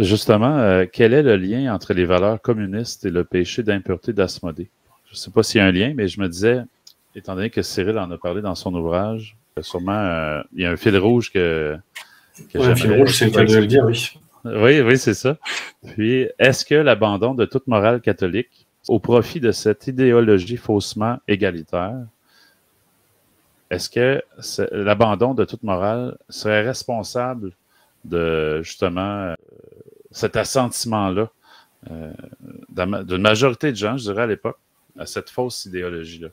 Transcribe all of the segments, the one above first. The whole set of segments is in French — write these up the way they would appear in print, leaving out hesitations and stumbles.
justement, quel est le lien entre les valeurs communistes et le péché d'impureté d'Asmodée? Je ne sais pas s'il y a un lien, mais je me disais, étant donné que Cyril en a parlé dans son ouvrage, sûrement, il y a un fil rouge que un fil rouge, c'est le cas de le dire, oui. Oui, c'est ça. Puis, est-ce que l'abandon de toute morale catholique au profit de cette idéologie faussement égalitaire, est-ce que l'abandon de toute morale serait responsable de, justement, cet assentiment-là d'une majorité de gens, je dirais, à l'époque, à cette fausse idéologie-là?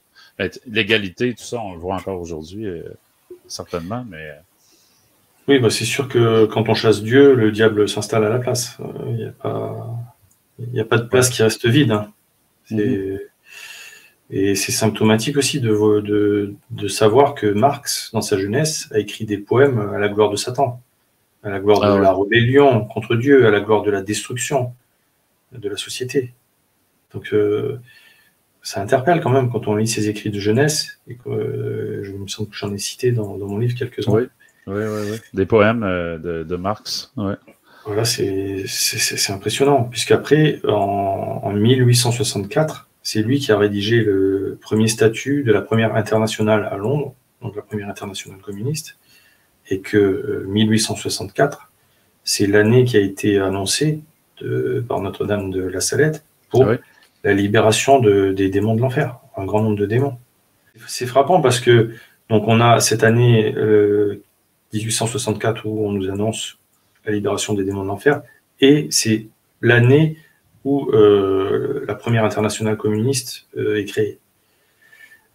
L'égalité, tout ça, on le voit encore aujourd'hui, certainement, mais... Oui, bah c'est sûr que quand on chasse Dieu, le diable s'installe à la place. Il n'y a pas de place qui reste vide. Hein. Et c'est symptomatique aussi de savoir que Marx, dans sa jeunesse, a écrit des poèmes à la gloire de Satan, à la gloire de la rébellion contre Dieu, à la gloire de la destruction de la société. Donc ça interpelle quand même quand on lit ses écrits de jeunesse, et que je me sens que j'en ai cité dans mon livre quelques-uns. Oui. Des poèmes de Marx. Ouais. Voilà, c'est impressionnant, puisqu'après, en 1864, c'est lui qui a rédigé le premier statut de la première internationale à Londres, donc la première internationale communiste, et que 1864, c'est l'année qui a été annoncée par Notre-Dame de la Salette pour la libération des démons de l'enfer, un grand nombre de démons. C'est frappant parce que donc on a cette année 1864 où on nous annonce la libération des démons de l'enfer, et c'est l'année où la première internationale communiste est créée.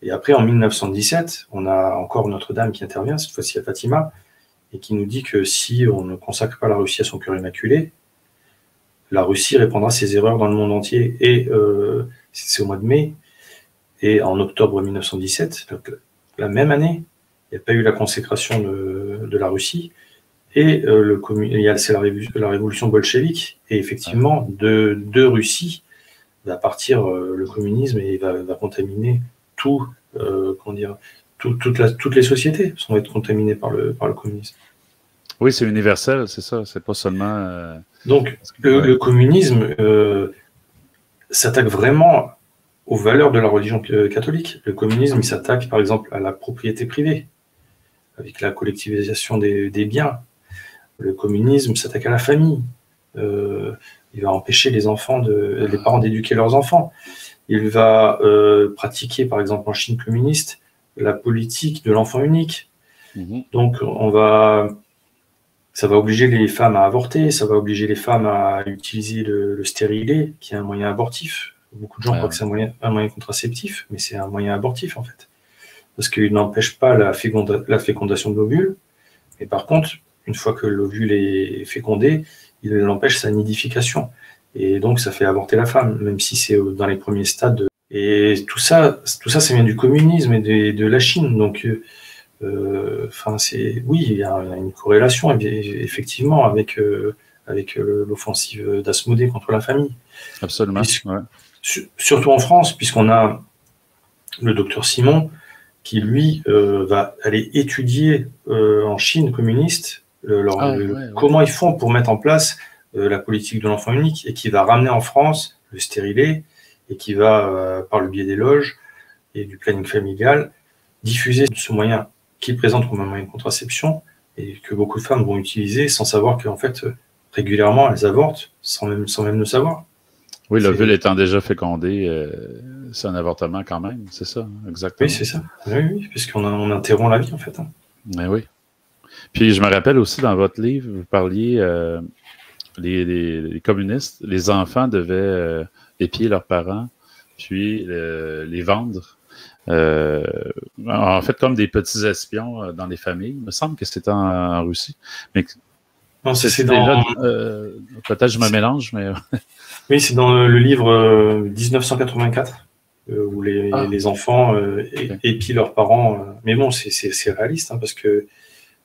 Et après, en 1917, on a encore Notre-Dame qui intervient, cette fois-ci à Fatima, et qui nous dit que si on ne consacre pas la Russie à son cœur immaculé, la Russie répandra ses erreurs dans le monde entier. Et c'est au mois de mai, et en octobre 1917, donc la même année, il n'y a pas eu la consécration de la Russie, et c'est la révolution bolchevique, et effectivement, de Russie va partir le communisme et va contaminer toutes les sociétés vont être contaminées par le communisme. Oui, c'est universel, c'est ça, c'est pas seulement... Donc, le communisme s'attaque vraiment aux valeurs de la religion catholique. Le communisme, il s'attaque par exemple à la propriété privée, avec la collectivisation des biens. Le communisme s'attaque à la famille. Il va empêcher les parents d'éduquer leurs enfants. Il va pratiquer, par exemple en Chine communiste, la politique de l'enfant unique. Donc, ça va obliger les femmes à avorter, ça va obliger les femmes à utiliser le stérilet, qui est un moyen abortif. Beaucoup de gens croient que c'est un moyen contraceptif, mais c'est un moyen abortif, en fait. Parce qu'il n'empêche pas la fécondation de l'ovule, mais par contre, une fois que l'ovule est fécondé, il empêche sa nidification. Et donc, ça fait avorter la femme, même si c'est dans les premiers stades. Et tout ça, ça vient du communisme et de la Chine. Donc, oui, il y a une corrélation, effectivement, avec l'offensive d'Asmodée contre la famille. Absolument. Surtout en France, puisqu'on a le docteur Simon, qui, lui, va aller étudier en Chine communiste comment ils font pour mettre en place la politique de l'enfant unique, et qui va ramener en France le stérilet, et qui va, par le biais des loges et du planning familial, diffuser ce moyen qu'il présente comme un moyen de contraception, et que beaucoup de femmes vont utiliser sans savoir qu'en fait, régulièrement, elles avortent sans même le savoir. Oui, l'ovule étant déjà fécondé, c'est un avortement quand même, c'est ça, exactement. Oui, c'est ça. Oui, puisqu'on interrompt la vie, en fait. Mais oui. Puis je me rappelle aussi, dans votre livre, vous parliez, les communistes, les enfants devaient épier leurs parents, puis les vendre. En fait, comme des petits espions dans les familles. Il me semble que c'était en Russie. Mais non, c'est peut-être je me mélange, mais... Oui, c'est dans le livre 1984, où les enfants épient leurs parents. Mais bon, c'est réaliste, hein, parce que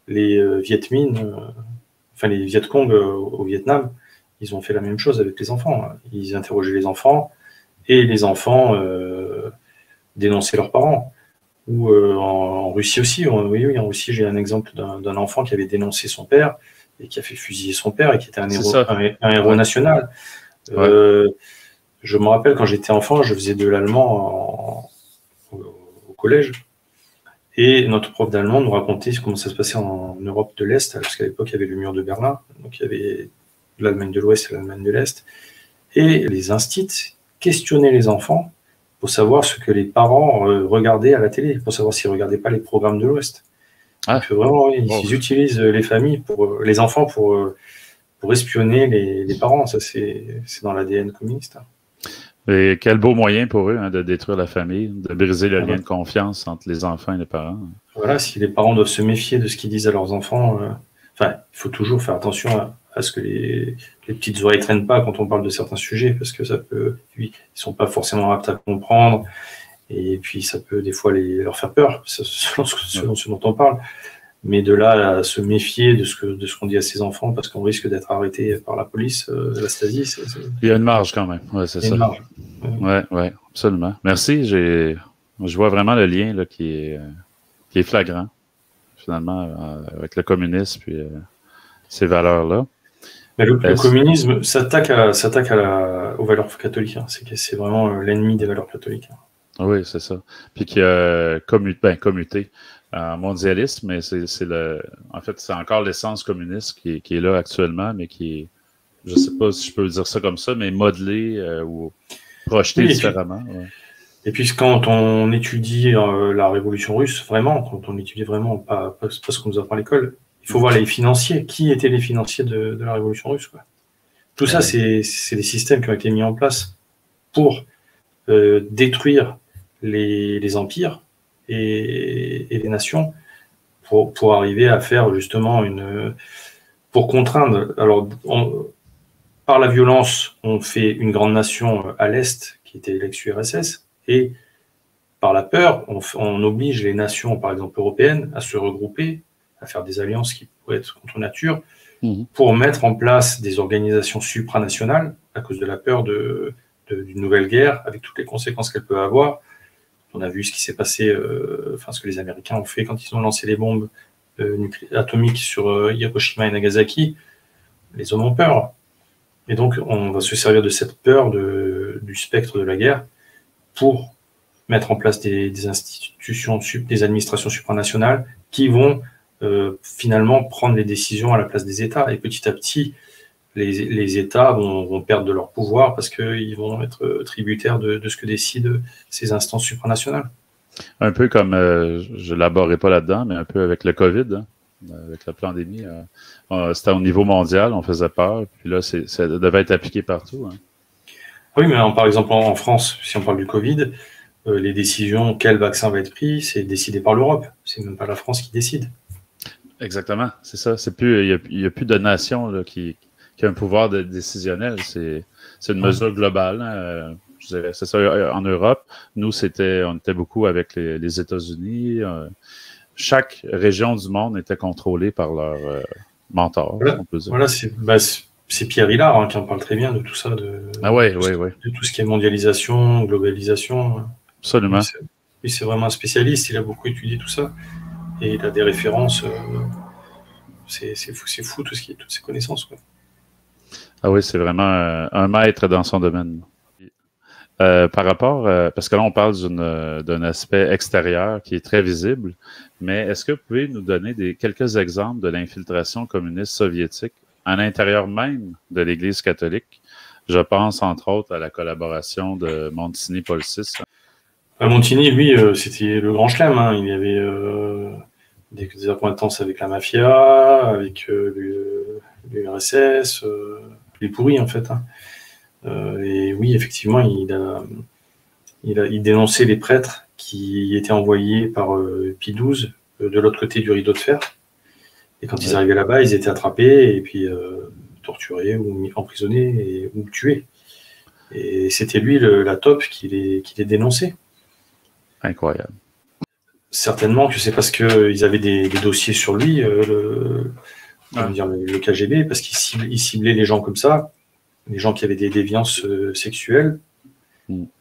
les Viet Minh, les Viet Cong au Vietnam, ils ont fait la même chose avec les enfants. Ils interrogeaient les enfants, et les enfants dénonçaient leurs parents. Ou en Russie aussi. Oui, en Russie, j'ai un exemple d'un enfant qui avait dénoncé son père, et qui a fait fusiller son père et qui était un Ouais. héros national. Ouais. Je me rappelle quand j'étais enfant, je faisais de l'allemand au collège. Et notre prof d'allemand nous racontait comment ça se passait en Europe de l'Est, parce qu'à l'époque, il y avait le mur de Berlin, donc il y avait l'Allemagne de l'Ouest et l'Allemagne de l'Est. Et les instits questionnaient les enfants pour savoir ce que les parents regardaient à la télé, pour savoir s'ils ne regardaient pas les programmes de l'Ouest. Ah, Donc vraiment, oui, wow. ils utilisent les familles, les enfants pour espionner les parents. Ça, c'est dans l'ADN communiste. Et quel beau moyen pour eux de détruire la famille, de briser le lien Voilà. de confiance entre les enfants et les parents. Voilà, si les parents doivent se méfier de ce qu'ils disent à leurs enfants, il faut toujours faire attention à ce que les petites oreilles traînent pas quand on parle de certains sujets, parce que ça peut, ils sont pas forcément aptes à comprendre, et puis ça peut des fois leur faire peur, selon ce dont on parle. Mais de là à se méfier de ce qu'on dit à ses enfants, parce qu'on risque d'être arrêté par la police, la Stasi, Il y a une marge quand même. Ouais, c'est il y a ça. une marge. Ouais, absolument. Merci. Je vois vraiment le lien là, qui est flagrant, finalement, avec le communisme puis ces valeurs-là. Mais le communisme s'attaque aux valeurs catholiques. Hein. C'est vraiment l'ennemi des valeurs catholiques. Oui, c'est ça. Puis qui a commuté en mondialisme, mais en fait, c'est encore l'essence communiste qui est là actuellement, mais qui est, je ne sais pas si je peux dire ça comme ça, mais modelé ou projeté différemment. Et puis quand on étudie la révolution russe, vraiment, quand on étudie vraiment, pas ce qu'on nous apprend à l'école, il faut voir les financiers. Qui étaient les financiers de la révolution russe, quoi. Tout ça, c'est des systèmes qui ont été mis en place pour détruire les empires et les nations pour arriver à faire justement pour contraindre. Alors, par la violence, on fait une grande nation à l'Est, qui était l'ex-URSS, et par la peur, on oblige les nations, par exemple européennes, à se regrouper, à faire des alliances qui pourraient être contre nature, pour mettre en place des organisations supranationales à cause de la peur d'une nouvelle guerre, avec toutes les conséquences qu'elle peut avoir. On a vu ce qui s'est passé, ce que les Américains ont fait quand ils ont lancé les bombes atomiques sur Hiroshima et Nagasaki. Les hommes ont peur. Et donc, on va se servir de cette peur du spectre de la guerre pour mettre en place des institutions, des administrations supranationales qui vont finalement prendre les décisions à la place des États. Et petit à petit, les États vont perdre de leur pouvoir parce qu'ils vont être tributaires de ce que décident ces instances supranationales. Un peu comme, je ne l'aborderai pas là-dedans, mais un peu avec le COVID, avec la pandémie. C'était au niveau mondial, on faisait peur, puis là, ça devait être appliqué partout. Hein. Oui, mais par exemple, en France, si on parle du Covid, les décisions, quel vaccin va être pris, c'est décidé par l'Europe. C'est même pas la France qui décide. Exactement, c'est ça. Il n'y a plus de nation là, qui a un pouvoir décisionnel. C'est une mesure globale. Hein. Je dirais, c'est ça en Europe. Nous, on était beaucoup avec les États-Unis. Chaque région du monde était contrôlée par leur mentor, voilà, on peut dire. Voilà, c'est Pierre Hillard qui en parle très bien de tout ça, de tout ce qui est mondialisation, globalisation. Absolument. Lui, c'est vraiment un spécialiste. Il a beaucoup étudié tout ça et il a des références. C'est fou toutes ces connaissances, quoi. Ah oui, c'est vraiment un maître dans son domaine. Par rapport, parce que là, on parle d'un aspect extérieur qui est très visible, mais est-ce que vous pouvez nous donner quelques exemples de l'infiltration communiste soviétique à l'intérieur même de l'Église catholique? Je pense, entre autres, à la collaboration de Montigny-Paul VI. Montigny, lui, c'était le grand chelem. Hein. Il y avait des accointances avec la mafia, avec l'URSS, les pourris, en fait. Hein. Et oui, effectivement, il dénonçait les prêtres qui étaient envoyés par Pie XII de l'autre côté du rideau de fer. Et quand ils arrivaient là-bas, ils étaient attrapés et puis torturés ou emprisonnés ou tués. Et c'était lui la taupe qui les dénonçait. Incroyable. Certainement que c'est parce qu'ils avaient des dossiers sur lui, le KGB, parce qu'il ciblait les gens comme ça, les gens qui avaient des déviances sexuelles.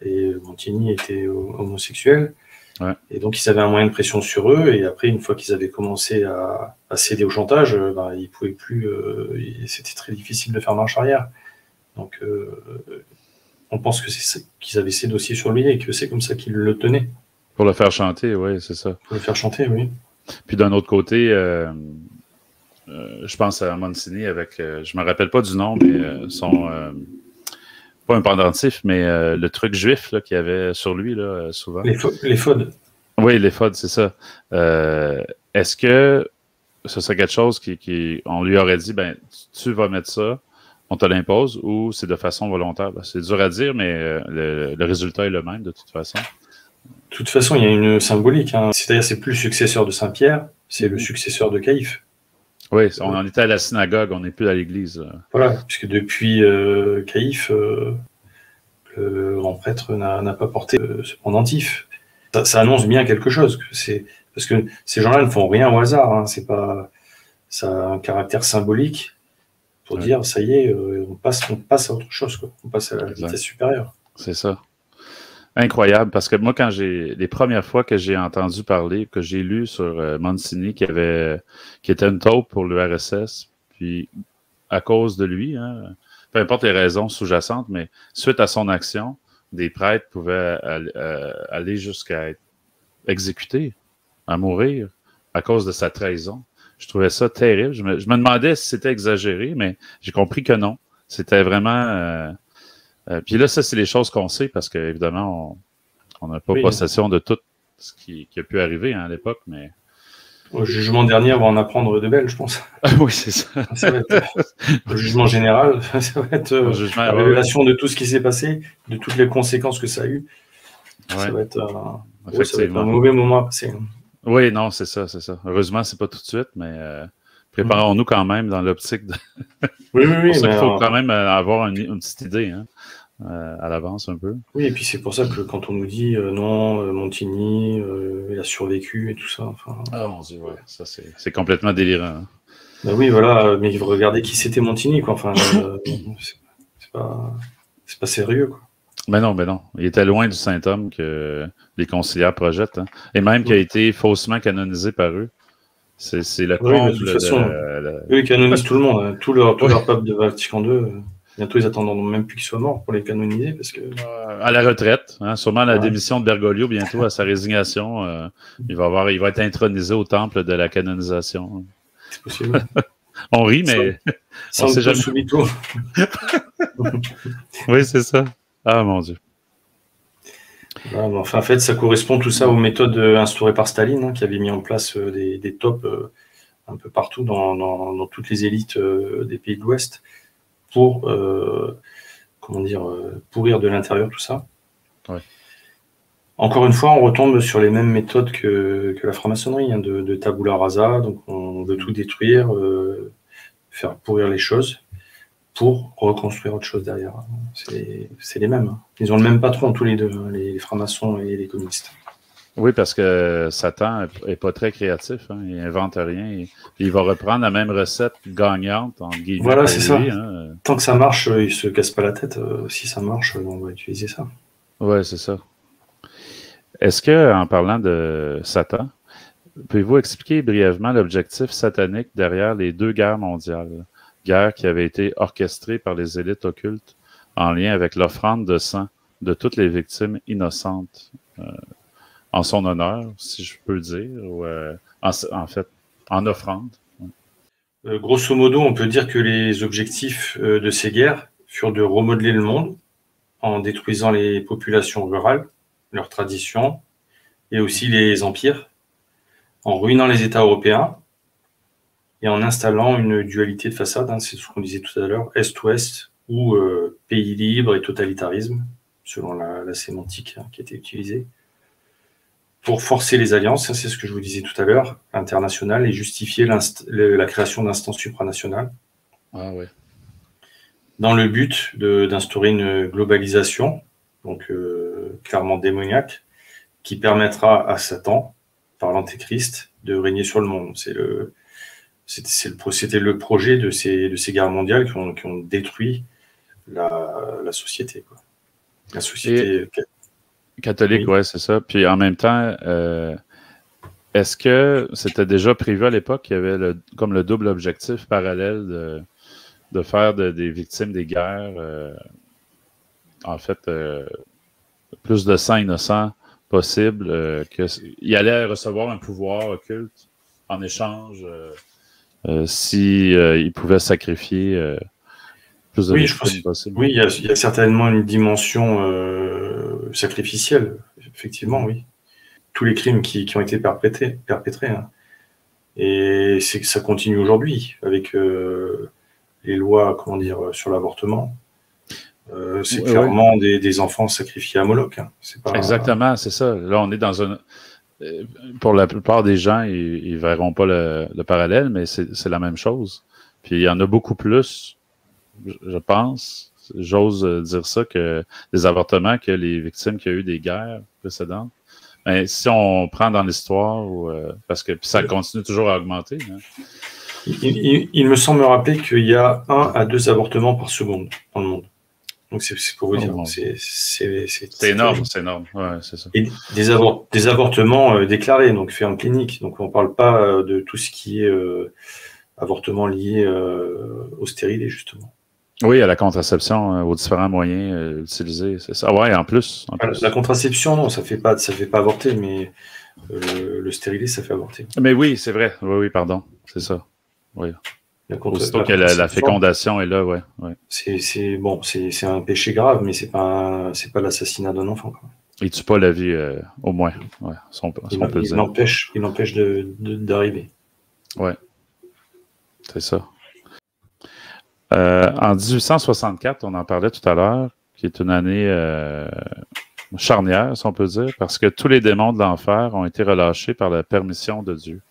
Et Montigny était homosexuel. Ouais. Et donc, ils avaient un moyen de pression sur eux. Et après, une fois qu'ils avaient commencé à céder au chantage, ils pouvaient plus. C'était très difficile de faire marche arrière. Donc, on pense que qu'ils avaient ces dossiers sur lui et que c'est comme ça qu'ils le tenaient. Pour le faire chanter, oui, c'est ça. Pour le faire chanter, oui. Puis d'un autre côté, je pense à Mancini avec, je me rappelle pas du nom, mais son, pas un pendentif, mais le truc juif qu'il y avait sur lui là, souvent. Les FOD. Oui, les FOD, c'est ça. Est-ce que ce serait quelque chose on lui aurait dit, ben, tu vas mettre ça, on te l'impose, ou c'est de façon volontaire? Ben, c'est dur à dire, mais le résultat est le même de toute façon. De toute façon, il y a une symbolique. Hein. C'est-à-dire, c'est plus le successeur de Saint-Pierre, c'est le successeur de Caïphe. Oui, on en était à la synagogue, on n'est plus à l'église. Voilà, puisque depuis Caïphe, le grand prêtre n'a pas porté ce pendentif. Ça annonce bien quelque chose. Parce que ces gens-là ne font rien au hasard. Hein. Ça a un caractère symbolique pour dire, ça y est, on passe à autre chose. Quoi. On passe à la vitesse supérieure. C'est ça. Incroyable, parce que moi, les premières fois que j'ai entendu parler, que j'ai lu sur Mancini, qui était une taupe pour l'URSS, puis à cause de lui, hein, peu importe les raisons sous-jacentes, mais suite à son action, des prêtres pouvaient aller jusqu'à être exécutés, à mourir, à cause de sa trahison. Je trouvais ça terrible. Je me demandais si c'était exagéré, mais j'ai compris que non. C'était vraiment... puis là, ça, c'est les choses qu'on sait, parce qu'évidemment, on n'a pas possession de tout ce qui a pu arriver à l'époque, mais... Au jugement dernier, on va en apprendre de belles, je pense. Oui, c'est ça. Ça va être le jugement général, ça va être la révélation de tout ce qui s'est passé, de toutes les conséquences que ça a eu. Ouais. Ça va être un mauvais moment à passer. Oui, non, c'est ça. Heureusement, c'est pas tout de suite, mais préparons-nous quand même dans l'optique de... Oui. Pour ça qu'il faut quand même avoir une petite idée, hein, à l'avance un peu. Oui, et puis c'est pour ça que quand on nous dit non, Montigny, il a survécu et tout ça. Enfin... Ah mon Dieu, ouais, ça c'est complètement délirant. Hein. Ben oui, voilà, mais regardez qui c'était Montigny, quoi. Enfin, c'est pas sérieux, quoi. Ben non. Il était loin du saint homme que les conciliaires projettent. Hein. Et même qui a été faussement canonisé par eux. C'est le comble de toute façon. Eux, ils canonisent tout le monde. Hein. Tout leur pape de Vatican II. Bientôt, ils attendront même plus qu'il soit mort pour les canoniser. Parce que... à la retraite. Hein, sûrement à la démission de Bergoglio bientôt, à sa résignation. Il va être intronisé au temple de la canonisation. C'est possible. On rit, mais on sait jamais. Subito. Oui, c'est ça. Ah, mon Dieu. Enfin, en fait, ça correspond tout ça aux méthodes instaurées par Staline, hein, qui avait mis en place des tops un peu partout dans toutes les élites des pays de l'Ouest pour, pourrir de l'intérieur tout ça. Ouais. Encore une fois, on retombe sur les mêmes méthodes que la franc-maçonnerie, hein, de tabula rasa. Donc, on veut tout détruire, faire pourrir les choses pour reconstruire autre chose derrière. C'est les mêmes. Ils ont le même patron tous les deux, hein, les francs-maçons et les communistes. Oui, parce que Satan est pas très créatif. Hein. Il invente rien. Il va reprendre la même recette gagnante, entre guillemets. Voilà, c'est ça. Hein. Tant que ça marche, il se casse pas la tête. Si ça marche, on va utiliser ça. Oui, c'est ça. Est-ce que, en parlant de Satan, pouvez-vous expliquer brièvement l'objectif satanique derrière les 2 guerres mondiales? Guerre qui avait été orchestrée par les élites occultes en lien avec l'offrande de sang de toutes les victimes innocentes en son honneur, si je peux dire, ou en fait, en offrande. Grosso modo, on peut dire que les objectifs de ces guerres furent de remodeler le monde en détruisant les populations rurales, leurs traditions, et aussi les empires, en ruinant les États européens, et en installant une dualité de façade, hein, c'est ce qu'on disait tout à l'heure, Est-Ouest, ou pays libre et totalitarisme, selon la sémantique qui était utilisée, pour forcer les alliances, c'est ce que je vous disais tout à l'heure, internationales, et justifier la création d'instances supranationales. Ah ouais. Dans le but d'instaurer une globalisation, donc clairement démoniaque, qui permettra à Satan, par l'Antéchrist, de régner sur le monde. C'était le projet de ces guerres mondiales qui ont détruit la société, quoi. La société. Catholique, Oui. ouais, c'est ça. Puis en même temps, est-ce que c'était déjà prévu à l'époque qu'il y avait comme le double objectif parallèle de faire des victimes des guerres, en fait, plus de sang innocent possible, qu'il allait recevoir un pouvoir occulte en échange si il pouvait sacrifier plus de Oui, je pense, victimes possible. oui, il y a certainement une dimension sacrificielle, effectivement, Mhm. oui. Tous les crimes qui ont été perpétrés, hein. Et c'est que ça continue aujourd'hui avec les lois, comment dire, sur l'avortement. C'est Oui, oui. clairement des enfants sacrifiés à Moloch, hein. C'est pas. Exactement, c'est ça. Là, on est dans un. Pour la plupart des gens, ils verront pas le parallèle, mais c'est la même chose. Puis il y en a beaucoup plus, je pense, j'ose dire ça, que des avortements que les victimes qu'il y a eu des guerres précédentes. Mais si on prend dans l'histoire, parce que puis ça continue toujours à augmenter. Hein. Il me semble me rappeler qu'il y a 1 à 2 avortements par seconde dans le monde. Donc c'est pour vous Oh, dire, mon Dieu. C'est énorme, terrible. c'est énorme. Ouais, c'est ça. Et des avortements déclarés, donc faits en clinique. Donc on ne parle pas de tout ce qui est avortement lié au stérilet, justement. Oui, à la contraception, aux différents moyens utilisés, c'est ça. Ouais, en plus. La contraception, non, ça fait pas avorter, mais le stérilet, ça fait avorter. Mais oui, c'est vrai. Oui, oui, pardon. C'est ça. Oui. Aussitôt que la Contraception, fécondation est là, ouais. c'est un péché grave, mais c'est pas l'assassinat d'un enfant, quoi. Il tue pas la vie, au moins. Ouais, si on peut le dire. Il empêche d'arriver. Ouais, c'est ça. En 1864, on en parlait tout à l'heure, qui est une année charnière, si on peut dire, parce que tous les démons de l'enfer ont été relâchés par la permission de Dieu.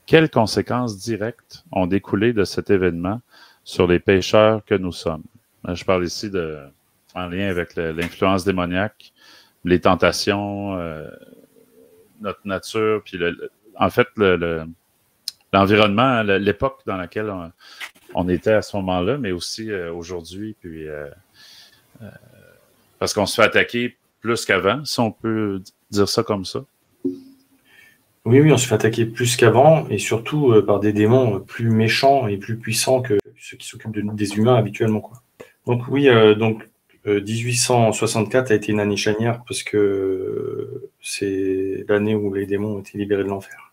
Quelles conséquences directes ont découlé de cet événement sur les pécheurs que nous sommes? Je parle ici en lien avec l'influence démoniaque, les tentations, notre nature, puis en fait, l'environnement, l'époque dans laquelle on était à ce moment-là, mais aussi aujourd'hui, puis parce qu'on se fait attaquer plus qu'avant, si on peut dire ça comme ça. Oui, oui, on se fait attaquer plus qu'avant, et surtout par des démons plus méchants et plus puissants que ceux qui s'occupent des humains habituellement, quoi. Donc oui, 1864 a été une année charnière parce que c'est l'année où les démons ont été libérés de l'enfer.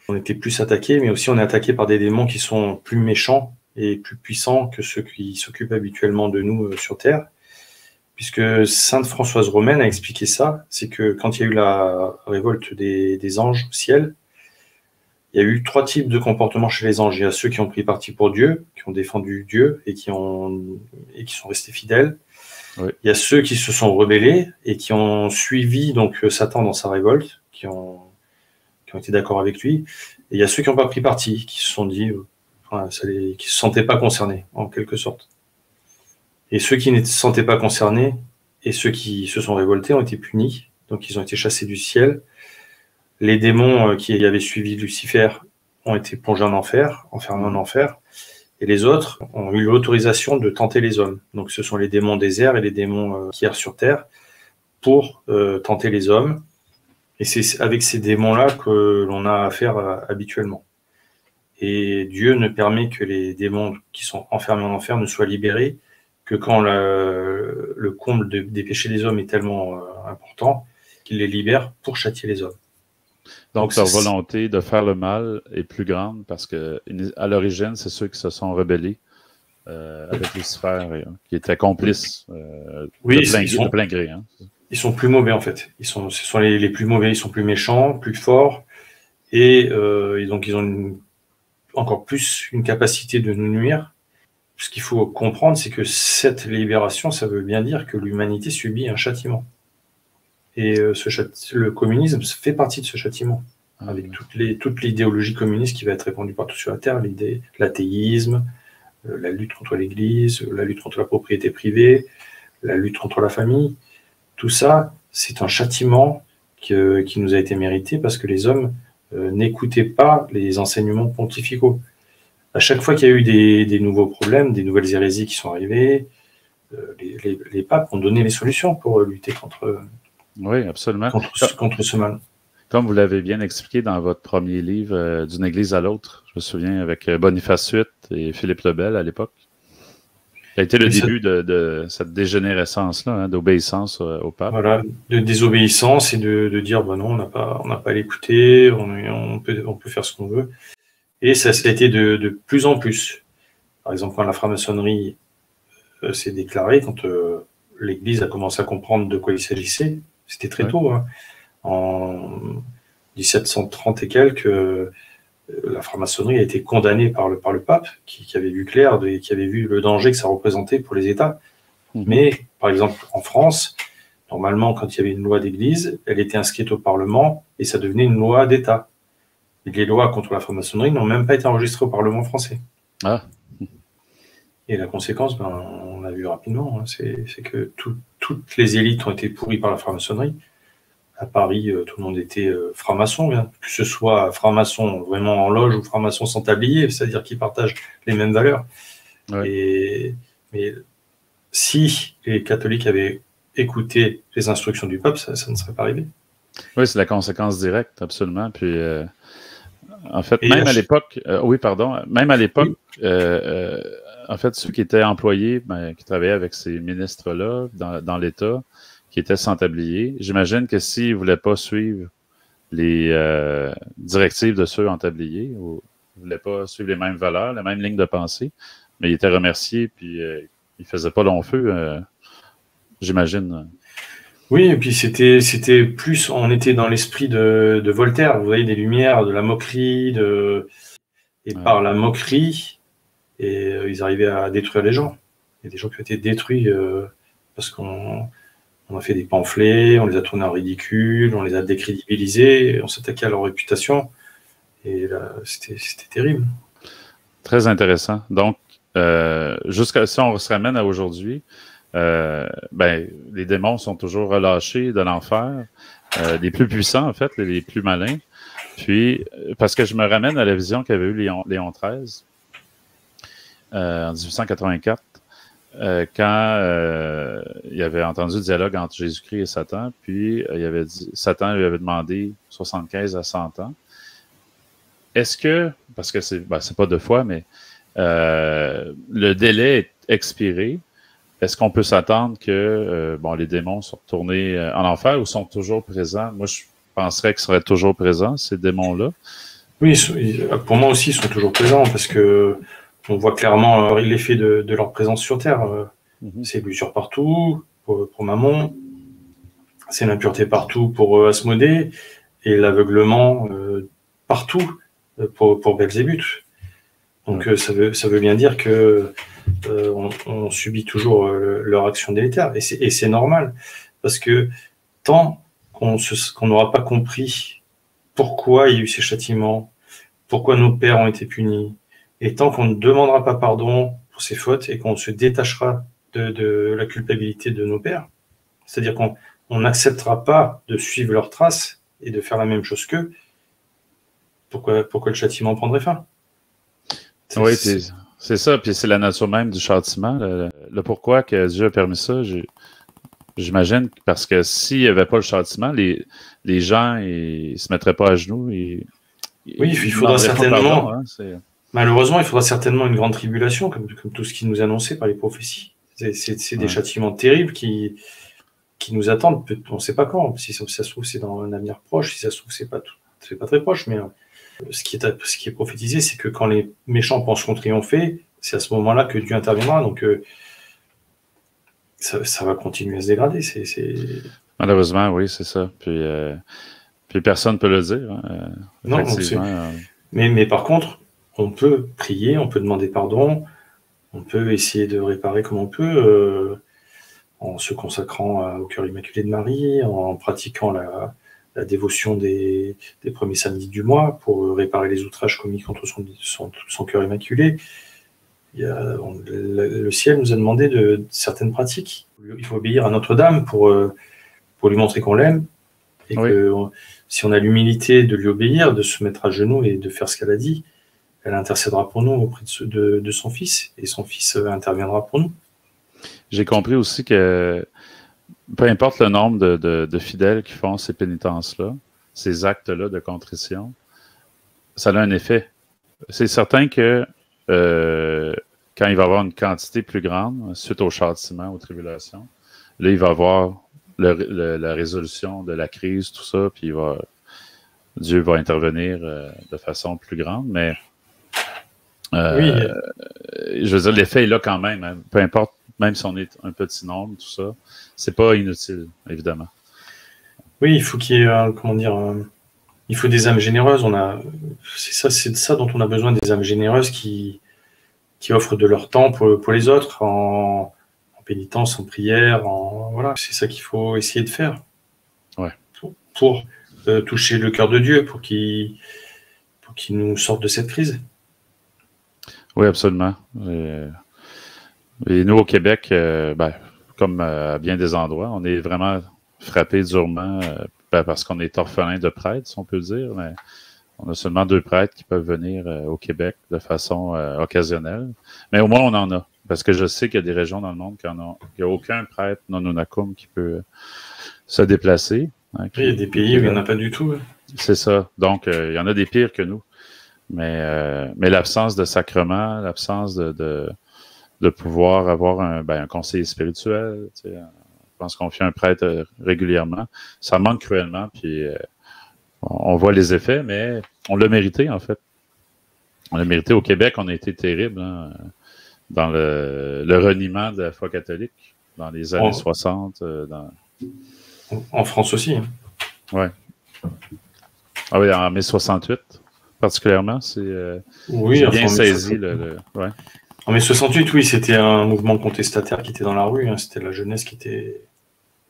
On était plus attaqués, mais aussi on est attaqué par des démons qui sont plus méchants et plus puissants que ceux qui s'occupent habituellement de nous sur Terre. Puisque Sainte Françoise Romaine a expliqué ça, c'est que quand il y a eu la révolte des anges au ciel, il y a eu 3 types de comportements chez les anges. Il y a ceux qui ont pris parti pour Dieu, qui ont défendu Dieu et qui sont restés fidèles. Oui. Il y a ceux qui se sont rebellés et qui ont suivi donc Satan dans sa révolte, qui ont été d'accord avec lui. Et il y a ceux qui n'ont pas pris parti, qui se sont dit, qui se sentaient pas concernés, en quelque sorte. Et ceux qui ne se sentaient pas concernés et ceux qui se sont révoltés ont été punis, donc ils ont été chassés du ciel. Les démons qui avaient suivi Lucifer ont été plongés en enfer, enfermés en enfer, et les autres ont eu l'autorisation de tenter les hommes. Donc ce sont les démons des airs et les démons qui errent sur terre pour tenter les hommes. Et c'est avec ces démons-là que l'on a affaire habituellement. Et Dieu ne permet que les démons qui sont enfermés en enfer ne soient libérés que quand le comble des péchés des hommes est tellement important qu'il les libère pour châtier les hommes. Donc leur volonté de faire le mal est plus grande parce que à l'origine, c'est ceux qui se sont rebellés avec Lucifer, qui étaient complices de plein gré. Hein. Ils sont plus mauvais en fait. Ce sont les plus mauvais, ils sont plus méchants, plus forts, et donc ils ont encore plus une capacité de nous nuire. Ce qu'il faut comprendre, c'est que cette libération, ça veut bien dire que l'humanité subit un châtiment. Et le communisme fait partie de ce châtiment, avec toute l'idéologie communiste qui va être répandue partout sur la Terre, l'athéisme, la lutte contre l'Église, la lutte contre la propriété privée, la lutte contre la famille. Tout ça, c'est un châtiment qui nous a été mérité parce que les hommes n'écoutaient pas les enseignements pontificaux. À chaque fois qu'il y a eu des nouveaux problèmes, des nouvelles hérésies qui sont arrivées, les papes ont donné les solutions pour lutter contre Oui, absolument. Contre ce mal. Comme vous l'avez bien expliqué dans votre premier livre, D'une église à l'autre, je me souviens, avec Boniface VIII et Philippe le Bel à l'époque. Ça a été le début de cette dégénérescence-là, hein, d'obéissance au pape. Voilà, de désobéissance et de dire non, on n'a pas à l'écouter, on peut faire ce qu'on veut. Et ça a été de plus en plus. Par exemple, quand la franc-maçonnerie s'est déclarée, quand l'Église a commencé à comprendre de quoi il s'agissait, c'était très tôt, hein. En 1730 et quelques, la franc-maçonnerie a été condamnée par le pape, qui avait vu clair, qui avait vu le danger que ça représentait pour les États. Mais, par exemple, en France, normalement, quand il y avait une loi d'église, elle était inscrite au Parlement et ça devenait une loi d'État. Et les lois contre la franc-maçonnerie n'ont même pas été enregistrées au Parlement français. Ah. Et la conséquence, on l'a vu rapidement, hein, c'est que toutes les élites ont été pourries par la franc-maçonnerie. À Paris, tout le monde était franc-maçon, hein, que ce soit franc-maçon vraiment en loge ou franc-maçon sans tablier, c'est-à-dire qu'ils partagent les mêmes valeurs. Ouais. Mais si les catholiques avaient écouté les instructions du pape, ça ne serait pas arrivé. Oui, c'est la conséquence directe, absolument. Puis, en fait, même à l'époque, même à l'époque, en fait, ceux qui étaient employés, qui travaillaient avec ces ministres-là dans l'État, qui étaient sans tablier, j'imagine que s'ils ne voulaient pas suivre les directives de ceux en tablier, ou ne voulaient pas suivre les mêmes valeurs, la même ligne de pensée, mais ils étaient remerciés, puis ils ne faisaient pas long feu, j'imagine. Oui, et puis c'était plus, on était dans l'esprit de Voltaire, vous voyez, des Lumières, de la moquerie, par la moquerie, ils arrivaient à détruire les gens. Il y a des gens qui ont été détruits parce qu'on a fait des pamphlets, on les a tournés en ridicule, on les a décrédibilisés, on s'attaquait à leur réputation, et là, c'était terrible. Très intéressant. Donc, jusqu'à si on se ramène à aujourd'hui, les démons sont toujours relâchés de l'enfer, les plus puissants, en fait, les plus malins. Puis, parce que je me ramène à la vision qu'avait eue Léon XIII en 1884, quand il avait entendu le dialogue entre Jésus-Christ et Satan, puis Satan lui avait demandé 75 à 100 ans. Est-ce que, parce que c'est pas 2 fois, mais le délai est expiré, est-ce qu'on peut s'attendre que les démons sont retournés en enfer ou sont toujours présents? Moi, je penserais qu'ils seraient toujours présents, ces démons-là. Oui, pour moi aussi, ils sont toujours présents parce que on voit clairement l'effet de leur présence sur Terre. C'est l'usure partout pour Mammon, c'est l'impureté partout pour Asmodée et l'aveuglement partout pour Belzébuth. Donc ça veut bien dire que on subit toujours leur action délétère et c'est normal parce que tant qu'on n'aura pas compris pourquoi il y a eu ces châtiments, pourquoi nos pères ont été punis, et tant qu'on ne demandera pas pardon pour ces fautes et qu'on se détachera de la culpabilité de nos pères, c'est-à-dire qu'on n'acceptera pas de suivre leurs traces et de faire la même chose qu'eux, pourquoi le châtiment prendrait fin? Oui, c'est ça, puis c'est la nature même du châtiment. Le pourquoi que Dieu a permis ça, j'imagine, parce que s'il n'y avait pas le châtiment, les gens ne se mettraient pas à genoux. Oui, il faudra certainement... Malheureusement, il faudra certainement une grande tribulation, comme tout ce qui nous est annoncé par les prophéties. C'est des châtiments terribles qui nous attendent. On ne sait pas quand. Si ça se trouve, c'est dans un avenir proche. Si ça se trouve, c'est pas très proche. Mais ce qui est prophétisé, c'est que quand les méchants penseront triompher, c'est à ce moment-là que Dieu interviendra. Donc, ça va continuer à se dégrader. Malheureusement, oui, c'est ça. Puis personne ne peut le dire. Hein. Non, mais par contre, on peut prier, on peut demander pardon, on peut essayer de réparer comme on peut, en se consacrant au cœur immaculé de Marie, en pratiquant la dévotion des premiers samedis du mois pour réparer les outrages commis contre son cœur immaculé. Le ciel nous a demandé de certaines pratiques. Il faut obéir à Notre-Dame pour lui montrer qu'on l'aime, et que si on a l'humilité de lui obéir, de se mettre à genoux et de faire ce qu'elle a dit, elle intercédera pour nous auprès de son Fils, et son Fils interviendra pour nous. J'ai compris aussi que peu importe le nombre de fidèles qui font ces pénitences-là, ces actes-là de contrition, ça a un effet. C'est certain que quand il va y avoir une quantité plus grande, suite au châtiment, aux tribulations, là, il va y avoir la résolution de la crise, tout ça, puis Dieu va intervenir de façon plus grande, mais Oui, je veux dire, l'effet est là quand même, hein. Peu importe, même si on est un petit nombre, tout ça, c'est pas inutile, évidemment. oui, il faut qu'il y ait, comment dire, il faut des âmes généreuses. C'est de ça dont on a besoin, des âmes généreuses qui offrent de leur temps pour les autres, en pénitence, en prière, voilà. C'est ça qu'il faut essayer de faire. Ouais. Pour toucher le cœur de Dieu, pour qu'il nous sorte de cette crise. Oui, absolument. Et nous, au Québec, comme à bien des endroits, on est vraiment frappé durement parce qu'on est orphelin de prêtres, si on peut dire, mais on a seulement 2 prêtres qui peuvent venir au Québec de façon occasionnelle. Mais au moins, on en a. Parce que je sais qu'il y a des régions dans le monde qui n'ont aucun prêtre non nunacum qui peut se déplacer. Hein, il y a des pays où il n'y en a pas du tout. C'est ça. Donc, il y en a des pires que nous. Mais l'absence de sacrement, l'absence de pouvoir avoir un conseiller spirituel, je pense qu'on fait un prêtre régulièrement, ça manque cruellement, puis on voit les effets, mais on l'a mérité, en fait. On l'a mérité. Au Québec, on a été terrible dans le reniement de la foi catholique dans les années 60. En France aussi. Hein. Ouais. Ah oui, en mai 68, particulièrement, c'est oui, bien saisi. Ouais. En mai 68, oui, c'était un mouvement contestataire qui était dans la rue. Hein. C'était la jeunesse qui était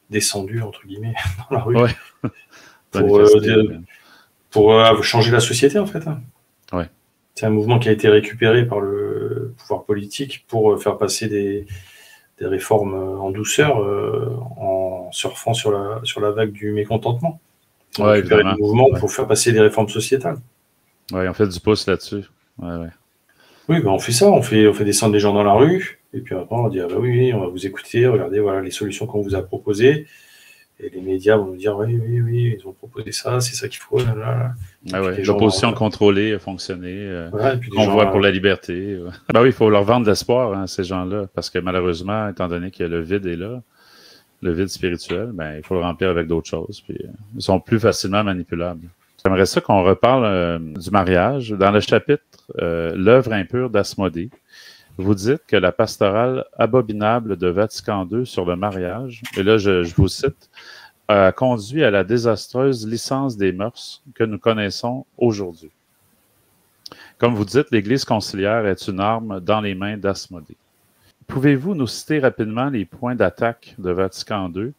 descendue, entre guillemets, dans la rue. Ouais. Pour changer la société, en fait. Hein. Ouais. C'est un mouvement qui a été récupéré par le pouvoir politique pour faire passer des réformes en douceur, en surfant sur la vague du mécontentement. On a récupéré le mouvement pour faire passer des réformes sociétales. Oui, on fait du pouce là-dessus. Ouais. Oui, on fait ça, on fait descendre les gens dans la rue, et puis après on va dire, oui, on va vous écouter, regardez, voilà les solutions qu'on vous a proposées, et les médias vont nous dire, oui, ils ont proposé ça, c'est ça qu'il faut. L'opposition contrôlée a fonctionné, on voit pour la liberté. Oui, il faut leur vendre de l'espoir, ces gens-là, parce que malheureusement, étant donné que le vide est là, le vide spirituel, il faut le remplir avec d'autres choses, puis ils sont plus facilement manipulables. J'aimerais ça qu'on reparle du mariage. Dans le chapitre L'œuvre impure d'Asmodée, vous dites que la pastorale abominable de Vatican II sur le mariage, et là je vous cite, a conduit à la désastreuse licence des mœurs que nous connaissons aujourd'hui. Comme vous dites, l'Église conciliaire est une arme dans les mains d'Asmodée. Pouvez-vous nous citer rapidement les points d'attaque de Vatican II